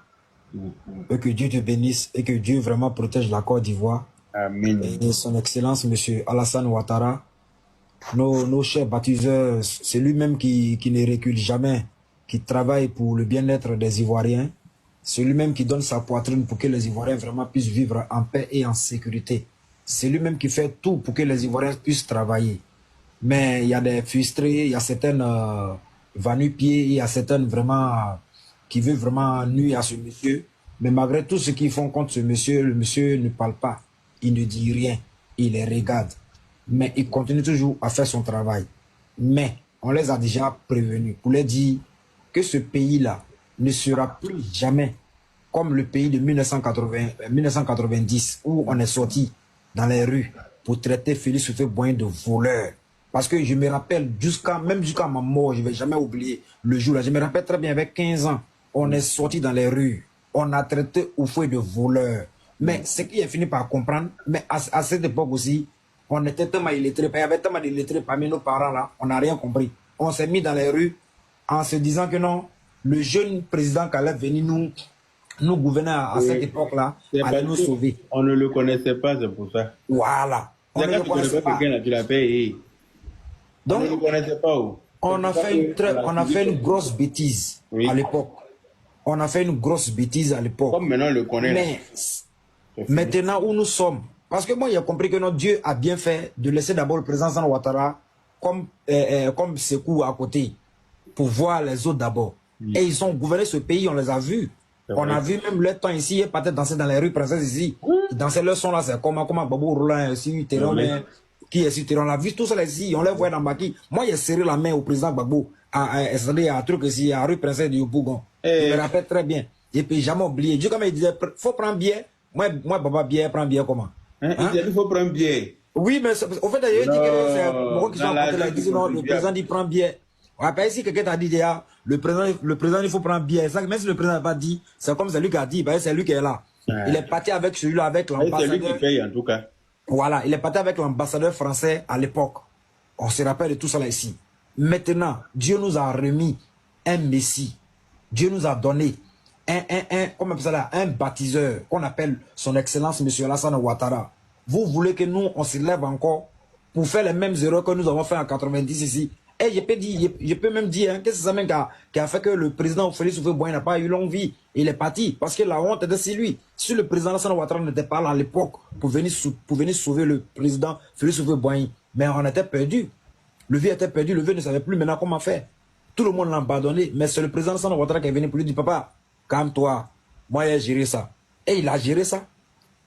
Et que Dieu te bénisse et que Dieu vraiment protège la Côte d'Ivoire. Amen. Et son excellence, monsieur Alassane Ouattara, nos chers baptiseurs, c'est lui-même qui ne recule jamais, qui travaille pour le bien-être des Ivoiriens. C'est lui-même qui donne sa poitrine pour que les Ivoiriens vraiment puissent vivre en paix et en sécurité. C'est lui-même qui fait tout pour que les Ivoiriens puissent travailler. Mais il y a des frustrés, il y a certaines va-nu-pieds, il y a certaines vraiment qui veulent vraiment nuire à ce monsieur. Mais malgré tout ce qu'ils font contre ce monsieur, le monsieur ne parle pas, il ne dit rien, il les regarde. Mais il continue toujours à faire son travail. Mais on les a déjà prévenus pour leur dire que ce pays-là ne sera plus jamais comme le pays de 1990 où on est sorti dans les rues pour traiter Félix Houphouët-Boigny de voleur. Parce que je me rappelle, même jusqu'à ma mort, je ne vais jamais oublier le jour-là. Je me rappelle très bien, avec 15 ans, on est sorti dans les rues. On a traité Houphouët de voleur. Mais ce qui a fini par comprendre, mais à cette époque aussi, on était tellement illettrés, il y avait tellement d'illettrés parmi nos parents là, on n'a rien compris. On s'est mis dans les rues en se disant que non, le jeune président qui allait venir nous gouverner à cette époque-là, allait nous sauver. On ne le connaissait pas, c'est pour ça. Voilà. On ne le connaissait pas. Tu l'as payé. Donc, on ne le connaissait pas. On a fait une grosse bêtise à l'époque. On a fait une grosse bêtise à l'époque. Comme maintenant, on le connaît. Mais maintenant où nous sommes, parce que moi, j'ai compris que notre Dieu a bien fait de laisser d'abord le président Alassane Ouattara comme Sékou à côté, pour voir les autres d'abord. Et ils ont gouverné ce pays, on les a vus. On a vu même le temps ici, ils partaient danser dans les rues princesses ici. Ils dansaient leur son là, c'est comme Babou Roland ici, Théron, qui est ici, Théron. On a vu tous ça ici, on les voit dans Baki. Moi, j'ai serré la main au président Gbagbo, à un truc ici, à rue Princesse de Yopougon. Je me rappelle très bien. Et puis, jamais oublié. Dieu, comme il disait, faut prendre bien. Moi, Baba, bien, prends bien comment? Il faut prendre bien. Oui, mais au fait, d'ailleurs, il dit que c'est moi qui sont apportés là, non, le président dit prend bien. Après, si quelqu'un t'a dit déjà, le président, il faut prendre bien. Ça, même si le président n'a pas dit, c'est comme c'est lui qui a dit, ben, c'est lui qui est là. Il est parti avec celui-là, avec l'ambassadeur. C'est lui qui paye, en tout cas. Voilà, il est parti avec l'ambassadeur français à l'époque. On se rappelle de tout ça là ici. Maintenant, Dieu nous a remis un messie. Dieu nous a donné un baptiseur qu'on appelle son excellence M. Alassane Ouattara. Vous voulez que nous, on se lève encore pour faire les mêmes erreurs que nous avons fait en 90 ici. Et je peux même dire que c'est ça même qui a fait que le président Félix Houphouët-Boigny n'a pas eu longue vie. Il est parti parce que la honte était sur lui. Si le président Alassane Ouattara n'était pas là à l'époque pour venir sauver le président Félix Houphouët-Boigny, mais on était perdu. Le vieux était perdu, le vieux ne savait plus maintenant comment faire. Tout le monde l'a abandonné, mais c'est le président Alassane Ouattara qui est venu pour lui dire, papa, calme-toi, moi j'ai géré ça. Et il a géré ça.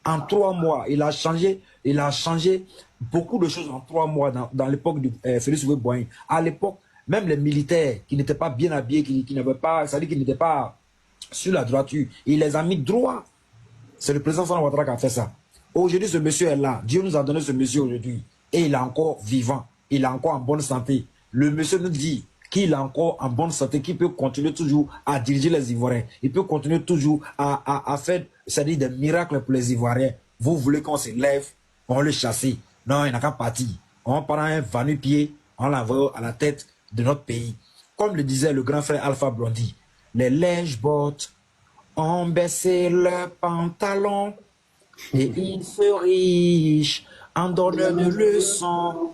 En 3 mois, il a changé beaucoup de choses en 3 mois dans l'époque de Félix Houphouët-Boigny. À l'époque, même les militaires qui n'étaient pas bien habillés, qui n'avaient pas, c'est-à-dire qui n'étaient pas sur la droiture, il les a mis droit. C'est le président Alassane Ouattara qui a fait ça. Aujourd'hui, ce monsieur est là. Dieu nous a donné ce monsieur aujourd'hui. Et il est encore vivant. Il est encore en bonne santé. Le monsieur nous dit qu'il est encore en bonne santé, qu'il peut continuer toujours à diriger les Ivoiriens. Il peut continuer toujours à faire, c'est-à-dire des miracles pour les Ivoiriens. Vous voulez qu'on se lève, on le chasse. Non, il n'a qu'à partir. On prend un va-nu-pied, on l'envoie à la tête de notre pays. Comme le disait le grand frère Alpha Blondy, les lèche-bottes ont baissé leurs pantalons et ils se riches en donnant de leçons.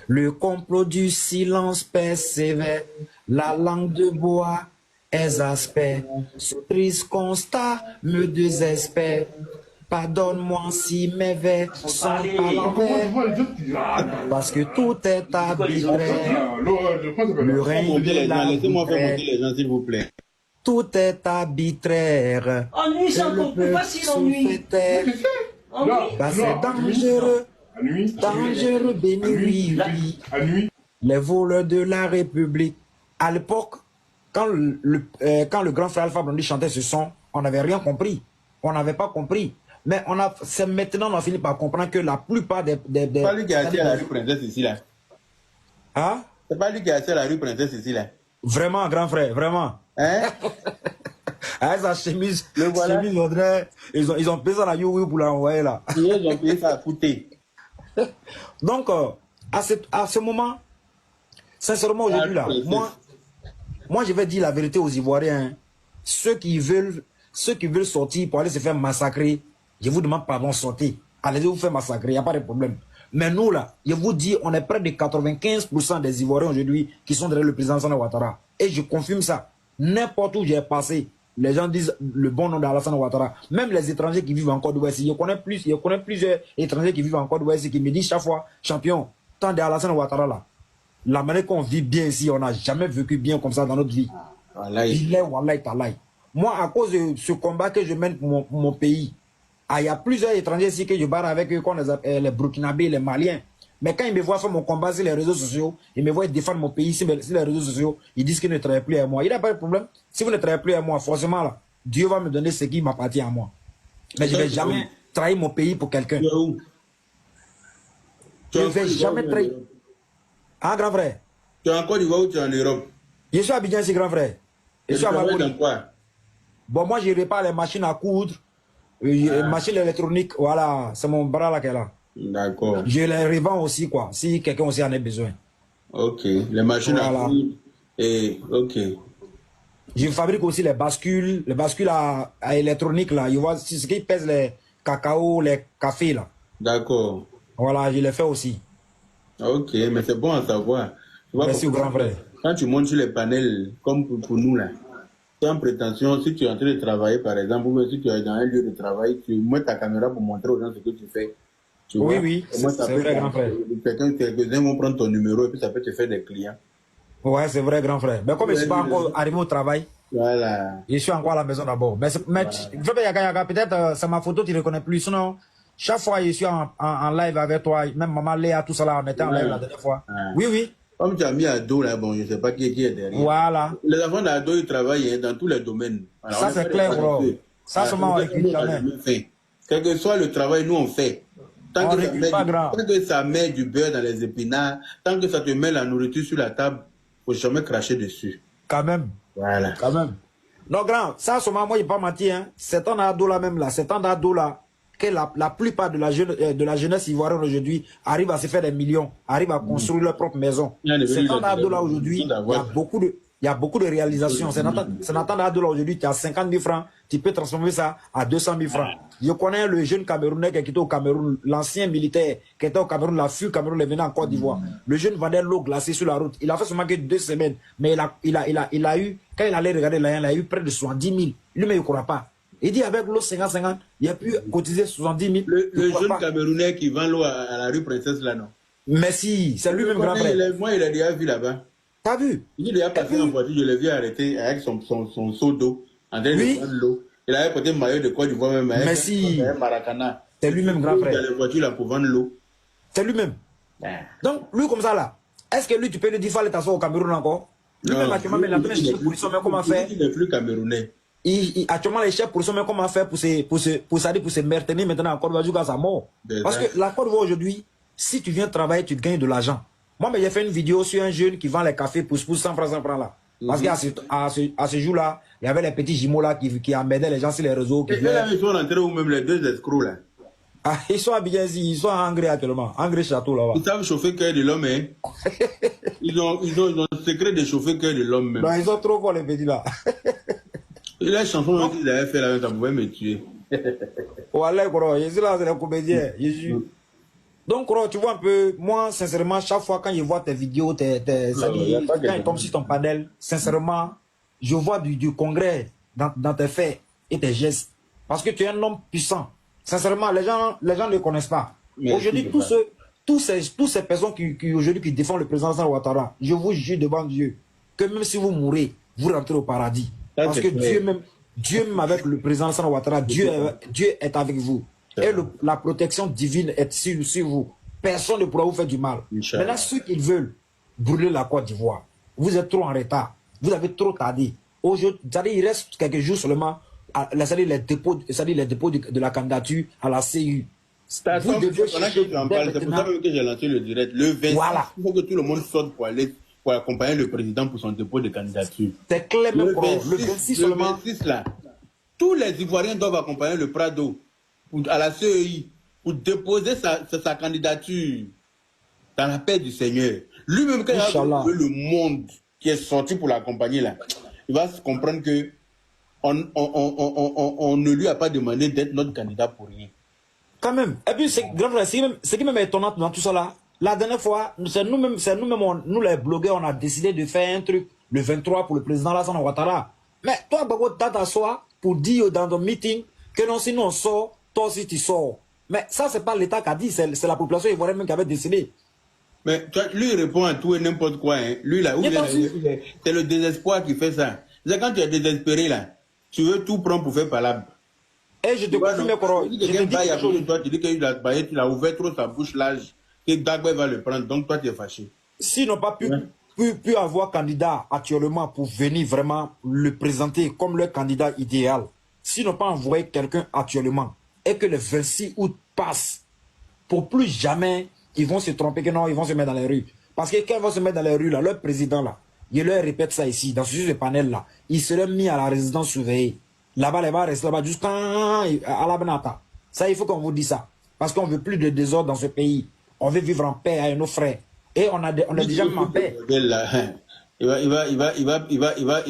Le complot du silence persévère, la langue de bois est aspect. Ce triste constat me désespère. Pardonne-moi si mes vers sont à l'envers, parce que tout est arbitraire. Le règne de Laissez-moi faire l'arbitraire. monter les gens, s'il vous plaît. Tout est arbitraire. Ennui, ça ne peut pas si l'ennui. Bah, c'est dangereux. Dangereux, béni, oui. Les voleurs de la République. À l'époque, quand le grand frère Alpha Blondy chantait ce son, on n'avait rien compris. On n'avait pas compris. Mais c'est maintenant on a fini par comprendre que la plupart des C'est pas lui qui a assis à la rue Princesse ici, là. Hein? C'est pas lui qui a assis à la rue Princesse ici, là. Vraiment, grand frère, vraiment. Hein? Avec sa chemise, Le voilà. chemise Audrey, ils ont payé ça à la you pour l'envoyer là. Ils ont payé ça à fouter. Donc, à ce moment, sincèrement aujourd'hui là, moi je vais dire la vérité aux Ivoiriens. Hein. Ceux qui veulent sortir pour aller se faire massacrer, je vous demande pardon, sortez. Allez vous faire massacrer, il n'y a pas de problème. Mais nous là, je vous dis, on est près de 95% des Ivoiriens aujourd'hui qui sont derrière le président Alassane Ouattara. Et je confirme ça. N'importe où j'ai passé, les gens disent le bon nom d'Alassane Ouattara. Même les étrangers qui vivent en Côte d'Ivoire, je connais plusieurs étrangers qui vivent en Côte d'Ivoire qui me disent chaque fois, champion, temps d'Alassane Ouattara là, la manière qu'on vit bien ici, on n'a jamais vécu bien comme ça dans notre vie. Il est wallahi talaï. Moi, à cause de ce combat que je mène pour mon pays, il y a plusieurs étrangers ici que je barre avec eux, les Burkinabés, les Maliens. Mais quand ils me voient faire mon combat sur les réseaux sociaux, ils me voient défendre mon pays sur les réseaux sociaux, ils disent qu'ils ne travaillent plus avec moi. Il n'y a pas de problème. Si vous ne travaillez plus avec moi, forcément, là, Dieu va me donner ce qui m'appartient à moi. Mais je ne vais jamais trahir mon pays pour quelqu'un. Je ne vais jamais trahir. Ah, grand frère? Tu es en Côte d'Ivoire ou tu es en Europe? Je suis à Abidjan, c'est grand frère. Je suis à Mabori. Bon, moi, je répare les machines à coudre, machines électroniques, voilà, c'est mon bras là qu'elle a. D'accord. Je les revends aussi, quoi, si quelqu'un aussi en a besoin. Ok, les machines à coudre, et ok. Je fabrique aussi les bascules à électronique, là, c'est ce qui pèse les cacao, les cafés, là. D'accord. Voilà, je les fais aussi. Ok, mais c'est bon à savoir. Merci au grand frère. Quand tu montes sur les panels, comme pour nous, là, tu es en prétention, si tu es en train de travailler, par exemple, ou si tu es dans un lieu de travail, tu mets ta caméra pour montrer aux gens ce que tu fais. Tu oui, vois? Oui, c'est vrai, grand frère. Quelques-uns vont prendre ton numéro et puis ça peut te faire des clients. Ouais, c'est vrai, grand frère. Mais comme je ne suis pas encore arrivé au travail, voilà. Je suis encore à la maison d'abord. Mais peut-être c'est ma photo, tu ne reconnais plus. Sinon, chaque fois je suis en live avec toi, même maman Léa, tout ça là, on était en live la dernière fois. Oui, oui. Comme tu as mis Ado là, bon, je ne sais pas qui est derrière. Voilà. Les enfants d'Ado, ils travaillent dans tous les domaines. Alors, ça, c'est clair, bro. Ça, seulement on recule jamais. Quel que soit le travail, nous, on fait. Tant que ça met du beurre dans les épinards, tant que ça te met la nourriture sur la table, il ne faut jamais cracher dessus. Quand même. Voilà. Quand même. Non, grand, ça, seulement, moi, il ne pas mentir. Hein. Cet temps d'Ado là, même là, cet temps d'Ado là, que la plupart de la jeunesse ivoirienne aujourd'hui arrive à se faire des millions, arrive à construire leur propre maison. C'est temps d'Ado là aujourd'hui, il y a beaucoup de réalisations. C'est temps d'Ado là aujourd'hui, tu as 50 000 francs, tu peux transformer ça à 200 000 francs. Je connais le jeune Camerounais qui était au Cameroun, l'ancien militaire qui était au Cameroun, la fui Cameroun, il venait en Côte d'Ivoire. Le jeune vendait l'eau glacée sur la route. Il a fait seulement que 2 semaines, mais il a eu, quand il allait regarder il a eu près de 70 000. Lui-même, il ne croit pas. Il dit avec l'eau 50-50, il a pu cotiser 70 000. Le jeune Camerounais qui vend l'eau à la rue Princesse là, non? Mais si, c'est lui-même grand frère. Moi, il a déjà vu là-bas. T'as vu? Il est passé en voiture, je l'ai vu arrêter avec son seau d'eau, en train de prendre l'eau. Il avait porté le maillot de Côte d'Ivoire même. Mais si, c'est lui-même grand frère. Il a la voiture là pour vendre l'eau. C'est lui-même. Donc, lui comme ça là, est-ce que lui, tu peux lui dire qu'il fallait t'asseoir au Cameroun encore? Lui-même, actuellement, il a donné chef position, mais comment faire? Il n'est plus camerounais. Actuellement, les chefs position, mais comment faire pour se maintenir maintenant en Côte d'Ivoire jusqu'à sa mort? Parce que la Côte d'Ivoire aujourd'hui, si tu viens travailler, tu gagnes de l'argent. Moi, j'ai fait une vidéo sur un jeune qui vend les cafés pour 100 francs là. Parce qu'à ce jour-là, il y avait les petits jumeaux là qui embêtaient les gens sur les réseaux. Et là, ils sont rentrés où même les deux escrocs là? Ah, ils sont habillés ici, ils sont en engrais actuellement, engrais château là-bas. Ils savent chauffer le cœur de l'homme, hein? ils ont le secret de chauffer le cœur de l'homme même. Non, ils sont trop forts les petits là. Et la chanson qu'ils avaient fait là, ça pouvait me tuer. Voilà, je suis là, c'est les comédiens. Donc, tu vois un peu, moi, sincèrement, chaque fois quand je vois tes vidéos, quand ils tombent sur ton panel, sincèrement, je vois du congrès dans tes faits et tes gestes. Parce que tu es un homme puissant. Sincèrement, les gens ne le connaissent pas. Aujourd'hui, tous ces personnes qui défendent le président Alassane Ouattara, je vous jure devant Dieu, que même si vous mourrez, vous rentrez au paradis. Parce que Dieu même avec le président Alassane Ouattara, Dieu est avec vous. Et la protection divine est sur vous. Personne ne pourra vous faire du mal. Maintenant, ceux qui veulent brûler la Côte d'Ivoire, vous êtes trop en retard. Vous avez trop tardé. Aujourd'hui, il reste quelques jours seulement, c'est-à-dire les dépôts de la candidature à la CU. Vous devez chercher c'est pour ça que j'ai lancé le direct. Le 26, il faut que tout le monde sorte pour accompagner le président pour son dépôt de candidature. C'est clair, le 26 seulement. Le 26 là, tous les Ivoiriens doivent accompagner le Prado à la CEI pour déposer sa candidature dans la paix du Seigneur. Lui-même, quand il a vu le monde qui est sorti pour l'accompagner là, il va se comprendre que on ne lui a pas demandé d'être notre candidat pour rien. Quand même. Et puis, ce qui même est étonnant dans tout ça là, la dernière fois, c'est nous-mêmes, nous les blogueurs, on a décidé de faire un truc le 23 pour le président Alassane Ouattara. Mais toi, Babo, tu t'assois pour dire dans ton meeting que non, sinon on sort, toi aussi tu sors. Mais ça, c'est pas l'État qui a dit, c'est la population ivoirienne même qui avait décidé. Mais lui, il répond à tout et n'importe quoi. Hein. Lui, là, c'est le désespoir qui fait ça. C'est quand tu es désespéré, là, tu veux tout prendre pour faire palabre. Et je te confirme, Koro. Tu dis qu'il a ouvert trop sa bouche large, que Dagbe va le prendre, donc toi, tu es fâché. S'ils n'ont pas pu avoir candidat actuellement pour venir vraiment le présenter comme leur candidat idéal, s'ils n'ont pas envoyé quelqu'un actuellement et que le 26 août passe, pour plus jamais, ils vont se tromper que non, ils vont se mettre dans les rues. Parce que quand ils vont se mettre dans les rues, là, leur président, là, je leur répète ça ici, dans ce panel-là, il serait mis à la résidence surveillée. Là-bas, les va rester là-bas jusqu'à la Benata. Ça, il faut qu'on vous dise ça. Parce qu'on ne veut plus de désordre dans ce pays. On veut vivre en paix avec nos frères. Et on est déjà en paix. Il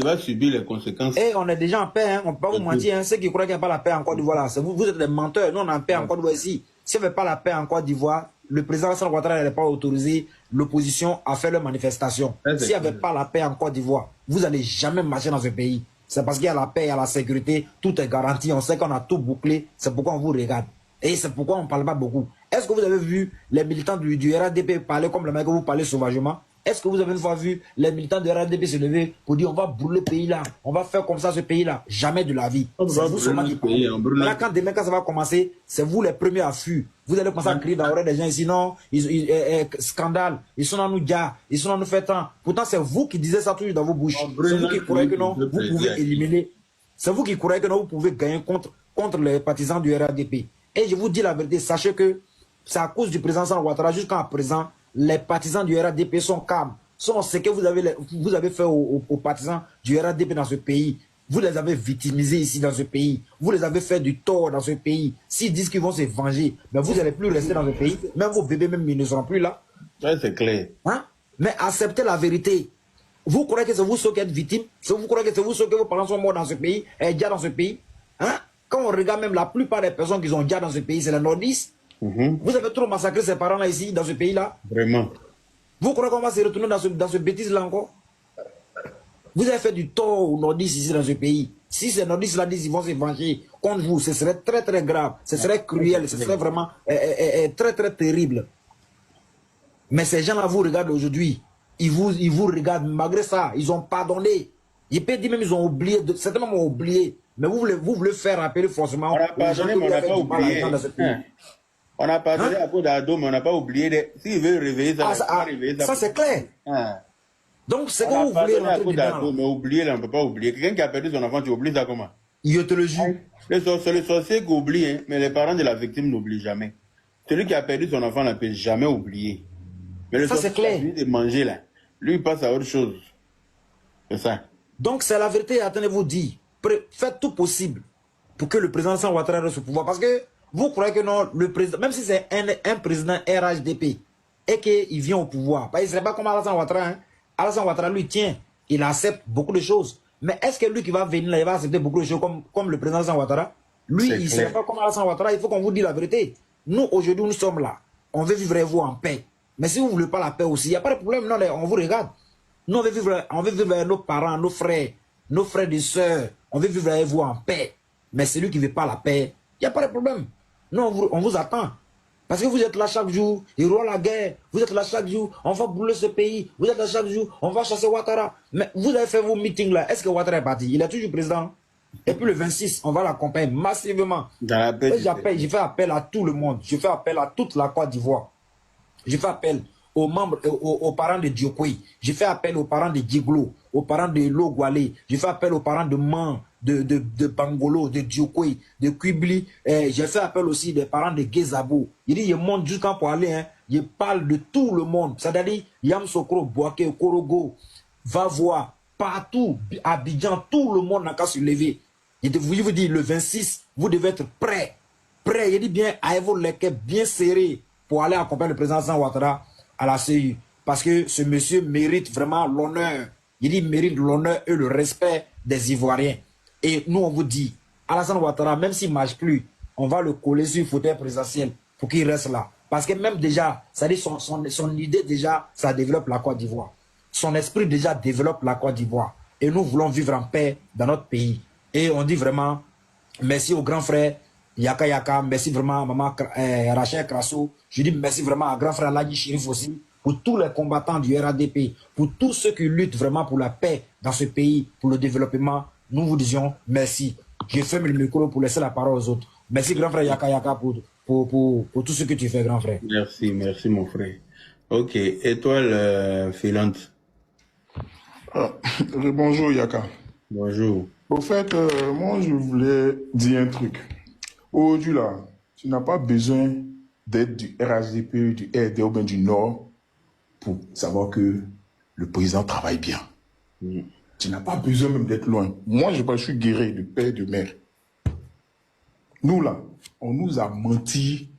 va subir les conséquences. Et on est déjà en paix, hein. On ne peut pas vous mentir. Hein. Ceux qui croient qu'il n'y a pas la paix en Côte d'Ivoire, vous êtes des menteurs. Nous, on est en paix en Côte d'Ivoire ici. S'il n'y avait pas la paix en Côte d'Ivoire, le président Alassane Ouattara n'allait pas autoriser l'opposition à faire leur manifestation. S'il n'y avait pas la paix en Côte d'Ivoire, vous n'allez jamais marcher dans ce pays. C'est parce qu'il y a la paix, il y a la sécurité, tout est garanti, on sait qu'on a tout bouclé, c'est pourquoi on vous regarde. Et c'est pourquoi on ne parle pas beaucoup. Est-ce que vous avez vu les militants du RADP parler comme le mec que vous parlez sauvagement? Est-ce que vous avez une fois vu les militants du RADP se lever pour dire on va brûler le pays là, on va faire comme ça ce pays là? Jamais de la vie. C'est vous seulement qui parlez. Là, quand demain, quand ça va commencer, c'est vous les premiers à fuir. Vous allez commencer à crier dans l'oreille des gens ici, non, scandale, ils sont dans nous gars, ils sont dans nous fait temps. Pourtant, c'est vous qui disiez ça toujours dans vos bouches. C'est vous qui croyez que non, vous pouvez éliminer. C'est vous qui croyez que non, vous pouvez gagner contre les partisans du RADP. Et je vous dis la vérité, sachez que c'est à cause du président Alassane Ouattara jusqu'à présent, les partisans du RADP sont calmes. Sont ce que vous avez fait aux partisans du RADP dans ce pays. Vous les avez victimisés ici dans ce pays. Vous les avez fait du tort dans ce pays. S'ils disent qu'ils vont se venger, mais vous n'allez plus rester dans ce pays. Même vos bébés, même ils ne seront plus là. Ouais, c'est clair. Hein? Mais acceptez la vérité. Vous croyez que c'est vous ceux qui êtes victimes? Vous croyez que c'est vous ceux que vos parents sont morts dans ce pays? Et déjà dans ce pays? Hein? Quand on regarde même la plupart des personnes qui ont déjà dans ce pays, c'est les nordistes. Vous avez trop massacré ces parents-là ici, dans ce pays-là? Vraiment. Vous croyez qu'on va se retourner dans ce bêtise-là encore? Vous avez fait du tort aux nordistes ici dans ce pays. Si ces nordistes-là disent qu'ils vont se venger contre vous, ce serait très très grave, ce serait cruel, ce serait vraiment très très terrible. Mais ces gens-là vous regardent aujourd'hui. Ils vous regardent, malgré ça, ils ont pardonné. Il peut dire même ils ont oublié, certainement ont oublié. Mais vous voulez faire rappeler forcément. On a pardonné, mais on n'a pas oublié. On a pardonné à cause d'Ado, mais on n'a pas oublié. S'il veut réveiller ça, ça c'est clair. Donc c'est que vous voulez rentrer dedans. Mais oublier, là, on ne peut pas oublier. Quelqu'un qui a perdu son enfant, tu oublies ça comment? Je te le jure. C'est le sorcier qui oublie, hein, mais les parents de la victime n'oublient jamais. Celui qui a perdu son enfant ne peut jamais oublier. Mais le sorcier qui a fini de manger, là, lui, il passe à autre chose. C'est ça. Donc c'est la vérité, attendez-vous dire. Faites tout possible pour que le président Alassane Ouattara reste au pouvoir. Parce que vous croyez que non, le président, même si c'est un président RHDP et qu'il vient au pouvoir, il ne serait pas comme Alassane Ouattara. Hein. Alassane Ouattara, lui, tient, il accepte beaucoup de choses. Mais est-ce que lui qui va venir là, il va accepter beaucoup de choses comme le président Alassane Ouattara? Lui, il ne serait pas comme Alassane Ouattara. Il faut qu'on vous dise la vérité. Nous, aujourd'hui, nous sommes là. On veut vivre avec vous en paix. Mais si vous ne voulez pas la paix aussi, il n'y a pas de problème. Non, on vous regarde. Nous, on veut vivre avec nos parents, nos frères et sœurs. On veut vivre avec vous en paix. Mais celui qui ne veut pas la paix, il n'y a pas de problème. Nous, on vous attend. Parce que vous êtes là chaque jour, il roi la guerre. Vous êtes là chaque jour, on va brûler ce pays. Vous êtes là chaque jour, on va chasser Ouattara. Mais vous avez fait vos meetings là. Est-ce que Ouattara est parti? Il est toujours président. Et puis le 26, on va l'accompagner massivement. Je fais appel à tout le monde. Je fais appel à toute la Côte d'Ivoire. Je fais appel aux membres, aux parents de Diokwe. Je fais appel aux parents de Djiglo, aux parents de Logwale. Je fais appel aux parents de Man, de Bangolo, de Diokwe, de Kwibli. Je fais appel aussi des parents de Gezabo. Il dit, je monte jusqu'à pour aller, hein. Je parle de tout le monde. C'est-à-dire, Yam Sokro, Boake, Korogo, va voir, partout, Abidjan, tout le monde n'a qu'à se lever. Je vous dis, le 26, vous devez être prêts. Prêts, il dit bien, avez vos lequets bien serrés pour aller accompagner le président Alassane Ouattara à la CEU. Parce que ce monsieur mérite vraiment l'honneur. Il dit, mérite l'honneur et le respect des Ivoiriens. Et nous, on vous dit, Alassane Ouattara, même s'il ne marche plus, on va le coller sur le fauteuil présidentiel pour qu'il reste là. Parce que même déjà, ça dit son idée déjà, ça développe la Côte d'Ivoire. Son esprit déjà développe la Côte d'Ivoire. Et nous voulons vivre en paix dans notre pays. Et on dit vraiment, merci au grand frère Yaka, merci vraiment à maman Rachel Krasso. Je dis merci vraiment à grand frère Ladi Chérif aussi pour tous les combattants du RADP, pour tous ceux qui luttent vraiment pour la paix dans ce pays, pour le développement, nous vous disions merci. Je ferme le micro pour laisser la parole aux autres. Merci grand frère Yaka Yaka pour tout ce que tu fais, grand frère. Merci, merci mon frère. Ok, étoile filante. Bonjour Yaka. Bonjour. Au fait, moi je voulais dire un truc. Aujourd'hui là, tu n'as pas besoin d'être du RHDP, du RD ou bien du Nord pour savoir que le président travaille bien. Tu n'as pas besoin même d'être loin. Moi, je suis guéri de père et de mère. Nous, là, on nous a menti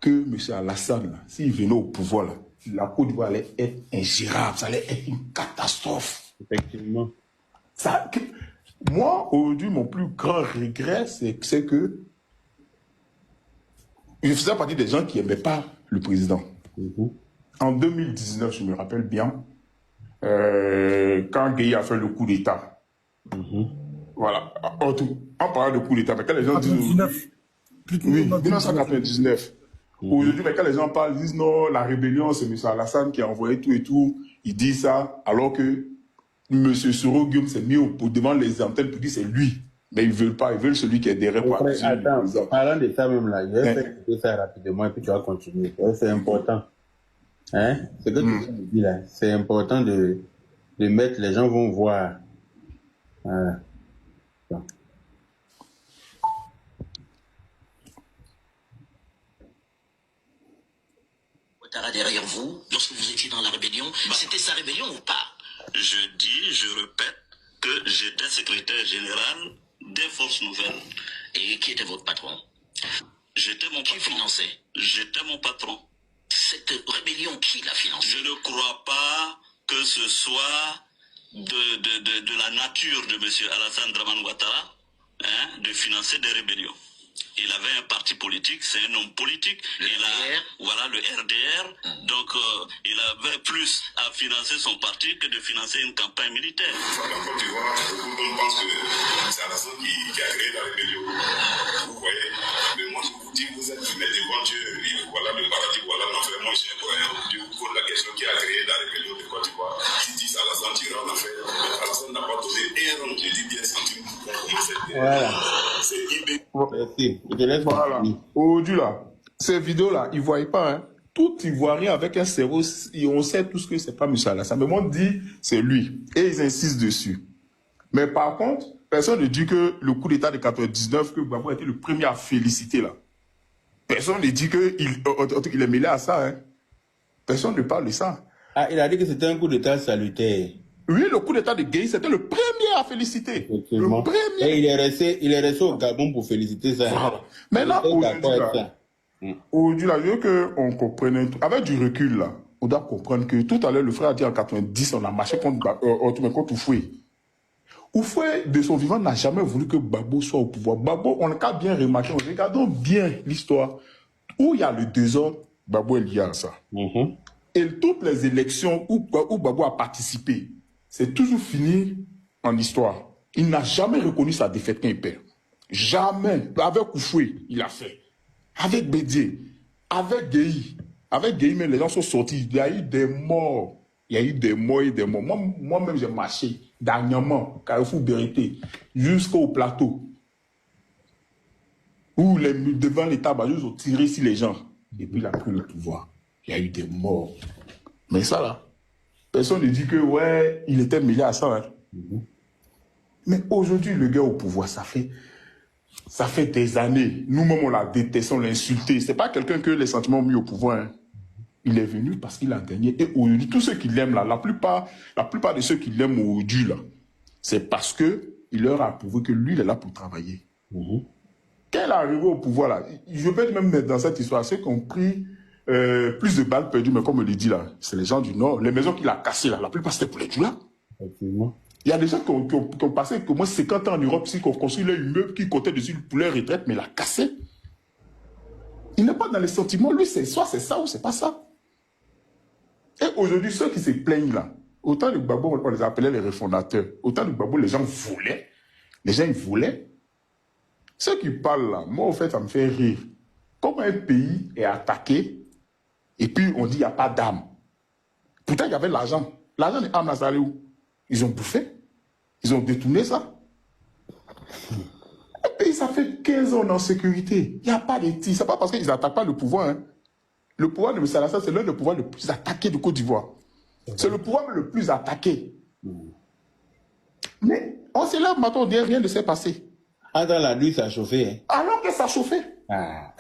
que M. Alassane, s'il venait au pouvoir, là, la Côte d'Ivoire allait être ingérable. Ça allait être une catastrophe. Effectivement. Moi, aujourd'hui, mon plus grand regret, c'est que je faisais partie des gens qui n'aimaient pas le président. En 2019, je me rappelle bien, quand Gueye a fait le coup d'État. Voilà. En parlant de coup d'État, mais quand les gens disent... 1999. Aujourd'hui, quand les gens parlent, ils disent non, la rébellion, c'est M. Alassane qui a envoyé tout et tout. Ils disent ça, alors que M. Soro Guillaume s'est mis devant les antennes pour dire c'est lui. Mais ils ne veulent pas, ils veulent celui qui est derrière pour accuser le président. Parlant de ça même là, je vais faire ça rapidement et puis tu vas continuer. C'est important. Hein? Ce que tu dis là, c'est important de mettre, les gens vont voir. Voilà. Ouattara derrière vous, lorsque vous étiez dans la rébellion, c'était sa rébellion ou pas? Je répète que j'étais secrétaire général des Forces Nouvelles. Et qui était votre patron? J'étais mon patron. Qui finançait? J'étais mon patron. Cette rébellion, qui l'a financée? Je ne crois pas que ce soit de la nature de M. Alassane Draman Ouattara de financer des rébellions. Il avait un parti politique, c'est un homme politique. Voilà, le RDR. Donc, il avait plus à financer son parti que de financer une campagne militaire. Dans Côte d'Ivoire, beaucoup de gens pensent que c'est Alassane qui a créé la rébellion. Vous voyez? Mais moi, je vous dis, vous êtes devant Dieu. Voilà le paradis, voilà l'enfer. Moi, je suis un coréen. Je vous pose la question qui a créé la rébellion de Côte d'Ivoire. Qui dit Alassane tirera en affaire. Alassane n'a pas donné un rond, je dis bien centime pour commencer. Voilà. C'est IB. Merci. Je te laisse. Voilà. Aujourd'hui, là, ces vidéos-là, ils ne voient pas. Hein. Tout Ivoirien avec un cerveau, on sait tous que ce n'est pas M. Alassane. Mais on dit c'est lui. Et ils insistent dessus. Mais par contre, personne ne dit que le coup d'État de 99, que Gbagbo a été le premier à féliciter là. Personne ne dit qu'il est mêlé à ça. Hein. Personne ne parle de ça. Ah, il a dit que c'était un coup d'État salutaire. Oui, le coup d'État de Gueye, c'était le premier à féliciter. Le premier. Et il est resté au Gabon pour féliciter ça. Voilà. Maintenant, aujourd'hui, là, je veux qu'on comprenne, avec du recul, là, on doit comprendre que tout à l'heure, le frère a dit en 90, on a marché contre Oufoué. Oufoué, de son vivant, n'a jamais voulu que Gbagbo soit au pouvoir. Gbagbo, on a bien remarqué, regardons bien l'histoire. Où il y a le désordre, Gbagbo est lié à ça. Et toutes les élections où Gbagbo a participé, c'est toujours fini en histoire. Il n'a jamais reconnu sa défaite quand il perd. Jamais. Avec Oufoué, il a fait. Avec Bédié, avec Gueye. Avec Gueye, même les gens sont sortis. Il y a eu des morts. Il y a eu des morts et des morts. Moi-même, j'ai marché dernièrement, Carrefour Bérité, jusqu'au plateau. Où devant les tabacs, ils ont tiré sur les gens. Et puis il a pris le pouvoir. Il y a eu des morts. Mais ça là, personne ne dit que, ouais, il était mêlé à ça. Hein. Mais aujourd'hui, le gars au pouvoir, ça fait des années. Nous-mêmes, on l'a détesté, on l'a insulté. C'est pas quelqu'un que les sentiments ont mis au pouvoir. Hein. Il est venu parce qu'il a gagné. Et aujourd'hui, tous ceux qui l'aiment là, la plupart de ceux qui l'aiment aujourd'hui là, c'est parce que il leur a prouvé que lui, il est là pour travailler. Quand il est arrivé au pouvoir là, je peux même mettre dans cette histoire, ceux qui ont pris plus de balles perdues, mais comme on le dit là, c'est les gens du Nord. Les maisons qu'il a cassées là, la plupart c'était pour les Djoula. Il y a des gens qui ont passé au moins 50 ans en Europe, qui ont construit leur immeuble, qui comptaient dessus pour leur retraite, mais il a cassé. Il n'est pas dans les sentiments, lui, c'est soit c'est ça ou c'est pas ça. Et aujourd'hui, ceux qui se plaignent là, autant de Gbagbo, on les appelait les refondateurs, autant de Gbagbo, les gens voulaient. Les gens, ils voulaient. Ceux qui parlent là, moi, au fait, ça me fait rire. Comment un pays est attaqué, et puis on dit qu'il n'y a pas d'âme. Pourtant, il y avait l'argent. L'argent des âmes, ça allait où? Ils ont bouffé. Ils ont détourné ça. Le pays, ça fait 15 ans en sécurité. Il n'y a pas de tirs. Ce n'est pas parce qu'ils n'attaquent pas le pouvoir. Hein. Le pouvoir de M. Alassane, c'est l'un des pouvoirs le plus attaqué de Côte d'Ivoire. C'est le pouvoir le plus attaqué. Mais on se lève maintenant, on dit rien ne s'est passé. Ah, dans la nuit, ça a chauffé. Hein. Alors que ça chauffait. Ah,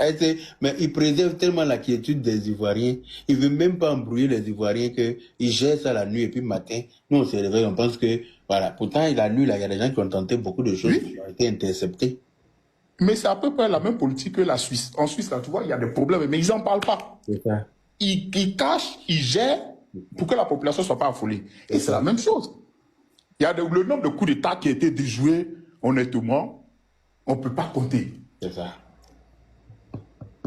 mais il préserve tellement la quiétude des Ivoiriens. Il ne veut même pas embrouiller les Ivoiriens qu'il gère ça la nuit et puis le matin, nous on se réveille, on pense que, voilà, pourtant la nuit, là, il y a des gens qui ont tenté beaucoup de choses qui ont été interceptées. Mais c'est à peu près la même politique que la Suisse. En Suisse, là, tu vois, il y a des problèmes, mais ils n'en parlent pas. C'est ça. Ils cachent, ils gèrent pour que la population ne soit pas affolée. Et c'est la même chose. Il y a le nombre de coups d'État qui a été déjoués, honnêtement, on ne peut pas compter. C'est ça.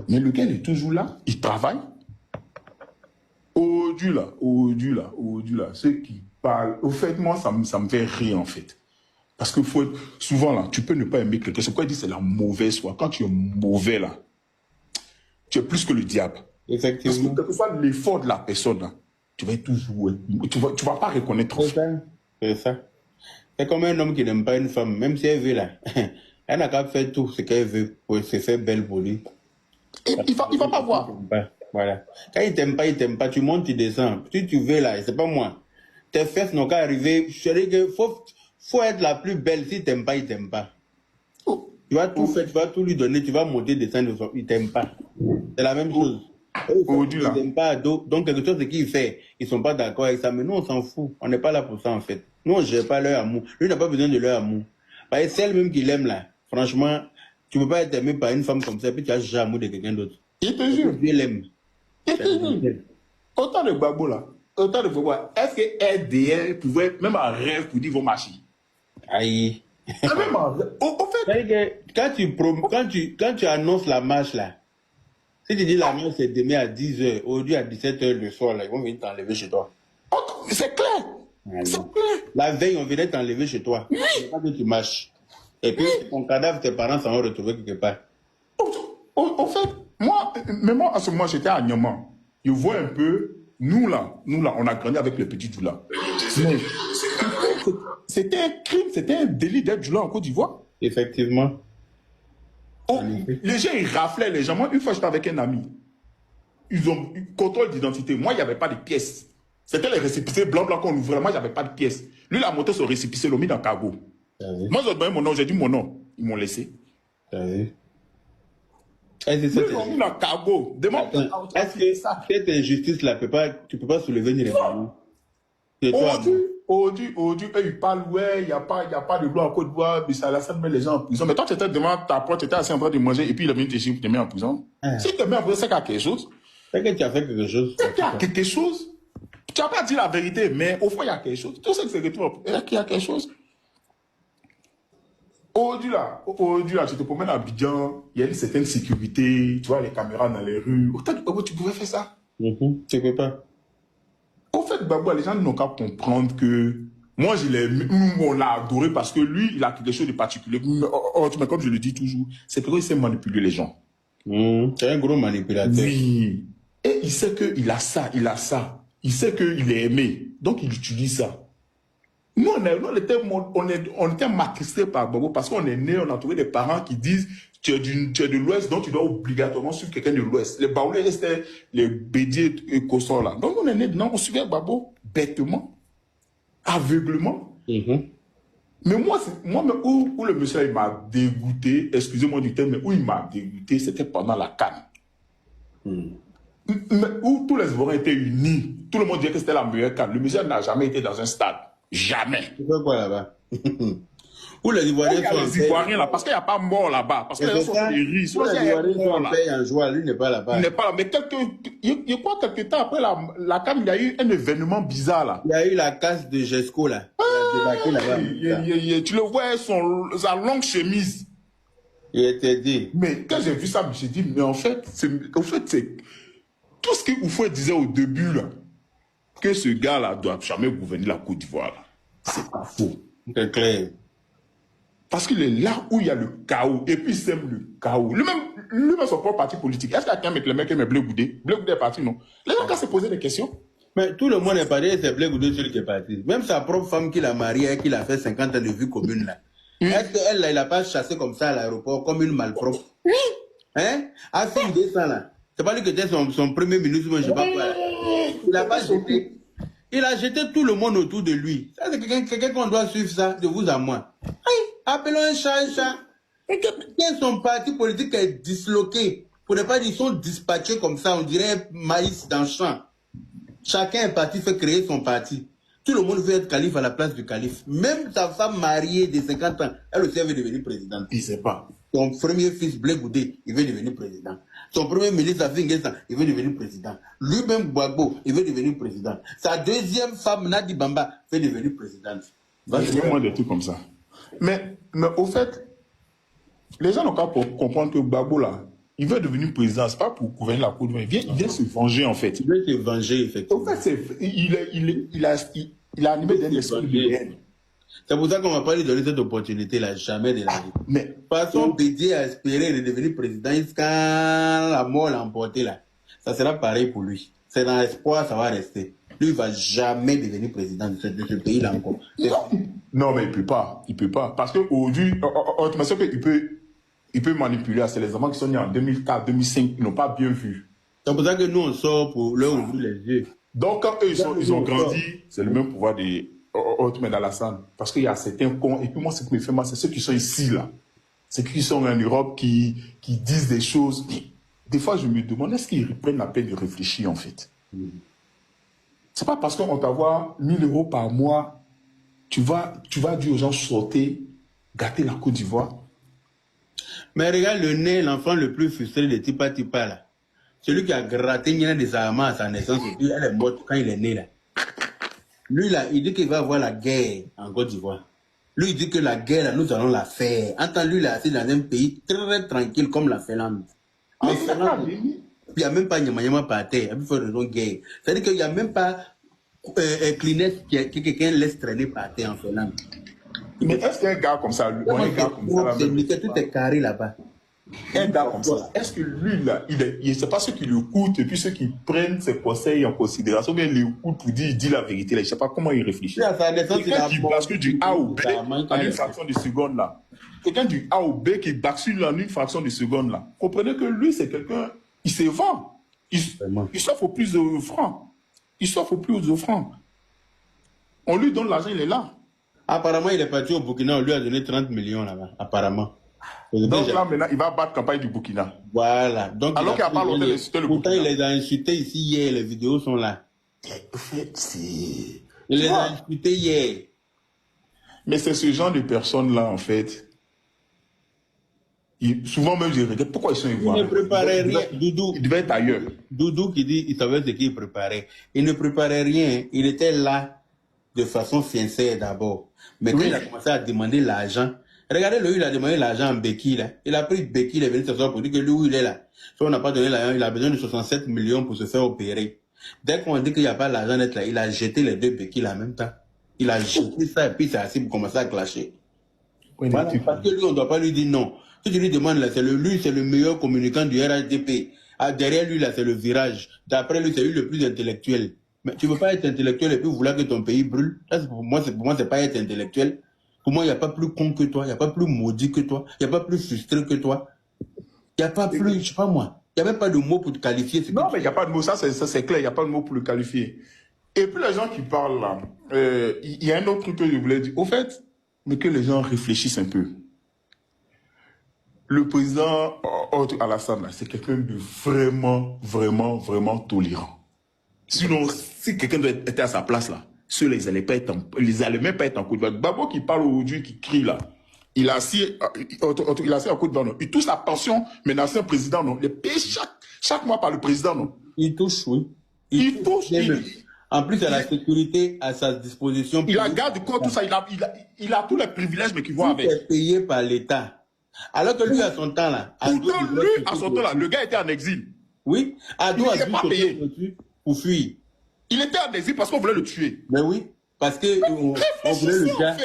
Mais le gars, il est toujours là, il travaille. Aujourd'hui, ceux qui parlent, au fait, moi, ça me fait rire, en fait. Parce que souvent, là, tu peux ne pas aimer quelqu'un. C'est quoi, il dit, c'est la mauvaise foi. Quand tu es mauvais, là, tu es plus que le diable. Effectivement. Parce que quel que soit l'effort de la personne, là, tu vas toujours, tu vas pas reconnaître. C'est ça. C'est ça. C'est comme un homme qui n'aime pas une femme, même si elle veut, là. Elle n'a qu'à faire tout ce qu'elle veut pour se faire belle pour lui. Et il va pas voir. Voilà. Quand il t'aime pas, tu montes, tu descends. Si tu veux, là, c'est pas moi. Tes fesses n'ont qu'à arriver. Je te dis que faut être la plus belle. Si t'aimes pas, il t'aime pas. Tu vas tout faire, tu vas tout lui donner, tu vas monter, descendre, il t'aime pas. C'est la même chose. Ils t'aiment pas, donc quelque chose qu'il fait, ils sont pas d'accord avec ça, mais nous on s'en fout. On n'est pas là pour ça en fait. Nous on gère pas leur amour. Lui n'a pas besoin de leur amour. Parce que celle même qu'il aime là, franchement, tu peux pas être aimé par une femme comme ça, puis tu as jamais amour de quelqu'un d'autre. Il te jure. Il l'aime. Il te jure. Autant de babou là, est-ce que RDR pouvait, même en rêve, pour dire, vont marcher? Aïe. Même en rêve. Au fait. Quand tu annonces la marche là, si tu dis la marche c'est demain à 10h, aujourd'hui à 17h le soir, là, ils vont venir t'enlever chez toi. C'est clair. C'est clair. La veille, on venait t'enlever chez toi. Oui. C'est pas que tu marches. Et puis, ton cadavre, tes parents s'en vont retrouver quelque part. En fait, moi, à ce moment, j'étais à Niaman. Je vois un peu, nous là, on a grandi avec le petit Djoula. C'était un crime, c'était un délit d'être Djoula en Côte d'Ivoire. Effectivement. Les gens, ils raflaient les gens. Moi, une fois, j'étais avec un ami. Ils ont eu contrôle d'identité. Moi, il n'y avait pas de pièces. C'était les récépissés blancs qu'on ouvrait. Moi, il n'y avait pas de pièces. Lui, il a monté son récépissé, il l'a mis dans le cargo. Moi, j'ai donné mon nom, j'ai dit mon nom. Ils m'ont laissé. Lui, ils l'ont mis dans le cargo. Est-ce que cette injustice-là, tu ne peux pas soulever ni réformer? Aujourd'hui, ils parlent, ouais, il n'y a pas de loi en Côte d'Ivoire, mais ça met les gens en prison. Mais toi, tu étais devant ta porte, tu étais assis en train de manger, et puis il est venu te mettre en prison. Si tu te mets en prison, c'est qu'il y a quelque chose. C'est que tu as fait quelque chose. C'est qu'il y a quelque chose. Tu n'as pas dit la vérité, mais au fond, il y a quelque chose. Tout ce que c'est que tu vois, il y a quelque chose. Aujourd'hui, là, tu te promènes à Abidjan, il y a une certaine sécurité, tu vois les caméras dans les rues. Autant de Babou, tu pouvais faire ça. Tu ne peux pas. Au fait, Babou, les gens n'ont qu'à comprendre que moi, on l'a adoré parce que lui, il a quelque chose de particulier. Mais comme je le dis toujours, c'est qu'il sait manipuler les gens. C'est un gros manipulateur. Oui. Et il sait qu'il a ça, Il sait qu'il est aimé. Donc, il utilise ça. Nous, on était matristés par Bobo parce qu'on est né, on a trouvé des parents qui disent tu es de l'Ouest, donc tu dois obligatoirement suivre quelqu'un de l'Ouest. Les Baoulés, c'était les Bédiers et Kossor là. Donc, on est né dedans, on suivait Babo bêtement, aveuglement. Mais moi, où le monsieur il m'a dégoûté, excusez-moi du terme, mais où il m'a dégoûté, c'était pendant la CAN. Où tous les Ivoiriens étaient unis. Tout le monde disait que c'était la meilleure CAN. Le monsieur n'a jamais été dans un stade. Jamais. Tu fais quoi là-bas? Où les Ivoiriens sont les Ivoiriens là, parce qu'il n'y a pas mort là-bas. Parce que les gens sont péris. Où les Ivoiriens sont en paix en joie, lui n'est pas là-bas. Il n'est pas là. Mais je crois que quelques temps après la CAN, il y a eu un événement bizarre là. Il y a eu la casse de Jesco là. Tu le vois, sa longue chemise. Il était dit. Mais quand j'ai vu ça, je me suis dit, mais en fait, c'est tout ce que Oufoué disait au début là, que ce gars-là doit jamais gouverner la Côte d'Ivoire. C'est pas faux. C'est clair. Parce qu'il est là où il y a le chaos. Et puis il sème le chaos. Lui-même son propre parti politique. Est-ce qu'il y a quelqu'un avec le mec qui aime Blé Goudé? Blé Goudé est parti, non? Les gens, quand se poser des questions, Mais tout le monde est parti, c'est Blé Goudé celui qui est parti. Même sa propre femme qui l'a mariée, qui l'a fait 50 ans de vie commune là. Est-ce qu'elle, il n'a pas chassé comme ça à l'aéroport, comme une malpropre? Hein? À fin de ça là. C'est pas lui qui était son premier ministre, moi je sais pas quoi. Il n'a pas jeté. Il a jeté tout le monde autour de lui. Ça, c'est quelqu'un qu'on doit suivre ça, de vous à moi. Appelons un chat un chat. Son parti politique est disloqué. Pour ne pas dire, ils sont dispatchés comme ça, on dirait maïs dans le champ. Chacun est parti fait créer son parti. Tout le monde veut être calife à la place du calife. Même sa femme mariée de 50 ans, elle aussi veut devenir présidente. Il ne sait pas. Son premier fils, Blé Goudé, il veut devenir président. Son premier ministre, Afinguesa, il veut devenir président. Lui-même, Gbagbo, il veut devenir président. Sa deuxième femme, Nadi Bamba, veut devenir présidente. C'est moins des trucs comme ça. Mais au fait, les gens n'ont qu'à comprendre que Gbagbo, là, il veut devenir président, c'est pas pour gouverner la Côte d'Ivoire. Il vient se venger, en fait. Il veut se venger, effectivement. En fait, il a animé d'un esprit de haine. C'est pour ça qu'on ne va pas lui donner cette opportunité-là, jamais de la vie. Mais, de toute façon, Bédier a espéré de devenir président quand la mort l'a emporté, là. Ça sera pareil pour lui. C'est dans l'espoir, ça va rester. Lui, il ne va jamais devenir président de ce pays-là encore. Non, mais il ne peut pas. Il peut pas. Parce qu'aujourd'hui, il peut manipuler. C'est les enfants qui sont nés en 2004, 2005, ils n'ont pas bien vu. C'est pour ça que nous, on sort pour leur ouvrir les yeux. Donc, quand eux, ils ont grandi, c'est le même pouvoir des Ottoman d'Alassane. Parce qu'il y a certains cons. Et puis moi, ce qui me fait mal, c'est ceux qui sont ici, là. C'est ceux qui sont en Europe, qui disent des choses. Des fois, je me demande, est-ce qu'ils prennent la peine de réfléchir, en fait? C'est pas parce qu'on t'envoie 1 000 € par mois, tu vas dire aux gens sortez, gâter la Côte d'Ivoire. Mais regarde le nez, l'enfant le plus frustré de Tipa Tipa, là. Celui qui a gratté Nina des Armats à sa naissance, et puis elle est morte quand il est né, là. Lui, là, il dit qu'il va avoir la guerre en Côte d'Ivoire. Lui, il dit que la guerre, là, nous allons la faire. Entends, lui, là, c'est dans un pays très tranquille comme la Finlande. En Finlande, il n'y a même pas Nyama par terre, il faut raison guerre. C'est-à-dire qu'il n'y a même pas Kleenex que quelqu'un laisse traîner par terre en Finlande. Mais est-ce qu'un gars comme ça, un gars comme ça, tout est carré là-bas. Un gars comme ça, est-ce que lui, là, c'est pas ceux qui l'écoutent et puis ceux qui prennent ses conseils en considération, bien l'écoutent pour dire, il dit la vérité, là, je sais pas comment il réfléchit. Quelqu'un qui bascule du A au B en une fraction de seconde, là. Quelqu'un du A au B qui bascule en une fraction de seconde, là. Comprenez que lui, c'est quelqu'un, il se vend. Il s'offre plus de francs. Il s'offre plus de francs. On lui donne l'argent, il est là. Apparemment, il est parti au Burkina, on lui a donné 30 millions là-bas, apparemment. Donc là, maintenant, il va battre campagne du Burkina. Voilà. Donc, alors qu'il n'y a pas longtemps d'insulter le Burkina. Pourtant, il les a insultés ici hier, les vidéos sont là. En fait, c'est... Il les a insultés hier. Mais c'est ce genre de personnes-là, en fait. Souvent même, je regrette pourquoi ils sont ivoiriens. Il ne préparait rien. Doudou. Il devait être ailleurs. Doudou qui dit, il savait ce qu'il préparait. Il ne préparait rien. Il était là de façon sincère d'abord. Mais quand il a commencé à demander l'argent, regardez, lui, il a demandé l'argent en béquille, là. Il a pris béquille, il est venu s'asseoir pour dire que lui, où il est là. Si on n'a pas donné l'argent, il a besoin de 67 millions pour se faire opérer. Dès qu'on dit qu'il n'y a pas l'argent d'être là, il a jeté les 2 béquilles en même temps. Il a jeté ça et puis c'est assis pour commencer à clasher. Oui, voilà, parce que lui, on ne doit pas lui dire non. Si tu lui demandes, là, lui, c'est le meilleur communicant du RHDP. Ah, derrière lui, là, c'est le virage. D'après lui, c'est lui le plus intellectuel. Mais tu ne veux pas être intellectuel et puis vouloir que ton pays brûle. Ça, pour moi, c'est pas être intellectuel. Pour moi, il n'y a pas plus con que toi, il n'y a pas plus maudit que toi, il n'y a pas plus frustré que toi. Il n'y a pas plus, je sais pas moi, il n'y a même pas de mots pour te qualifier. Non, mais il n'y a pas de mots, ça c'est clair, il n'y a pas de mots pour le qualifier. Et puis les gens qui parlent là, il y a un autre truc que je voulais dire. Au fait, mais que les gens réfléchissent un peu. Le président Alassane, c'est quelqu'un de vraiment, vraiment, vraiment tolérant. Sinon, si quelqu'un était à sa place là, ceux-là, ils n'allaient même pas être en Côte d'Ivoire. Gbagbo qui parle aujourd'hui, qui crie là, il a assis en Côte d'Ivoire, il touche la pension, mais l'ancien président, non. Les pays chaque mois par le président, non. Il touche, oui. Il touche. En plus, il a la sécurité à sa disposition. Il a garde du corps, tout ça, il a tous les privilèges, mais qui vont avec. Il est payé par l'État. Alors que lui, à son temps là. Pourtant, lui, à son temps là, le gars était en exil. Oui. Il n'était pas payé. Pour fuir. Il était en exil parce qu'on voulait le tuer. Mais oui, parce qu'on voulait le gars.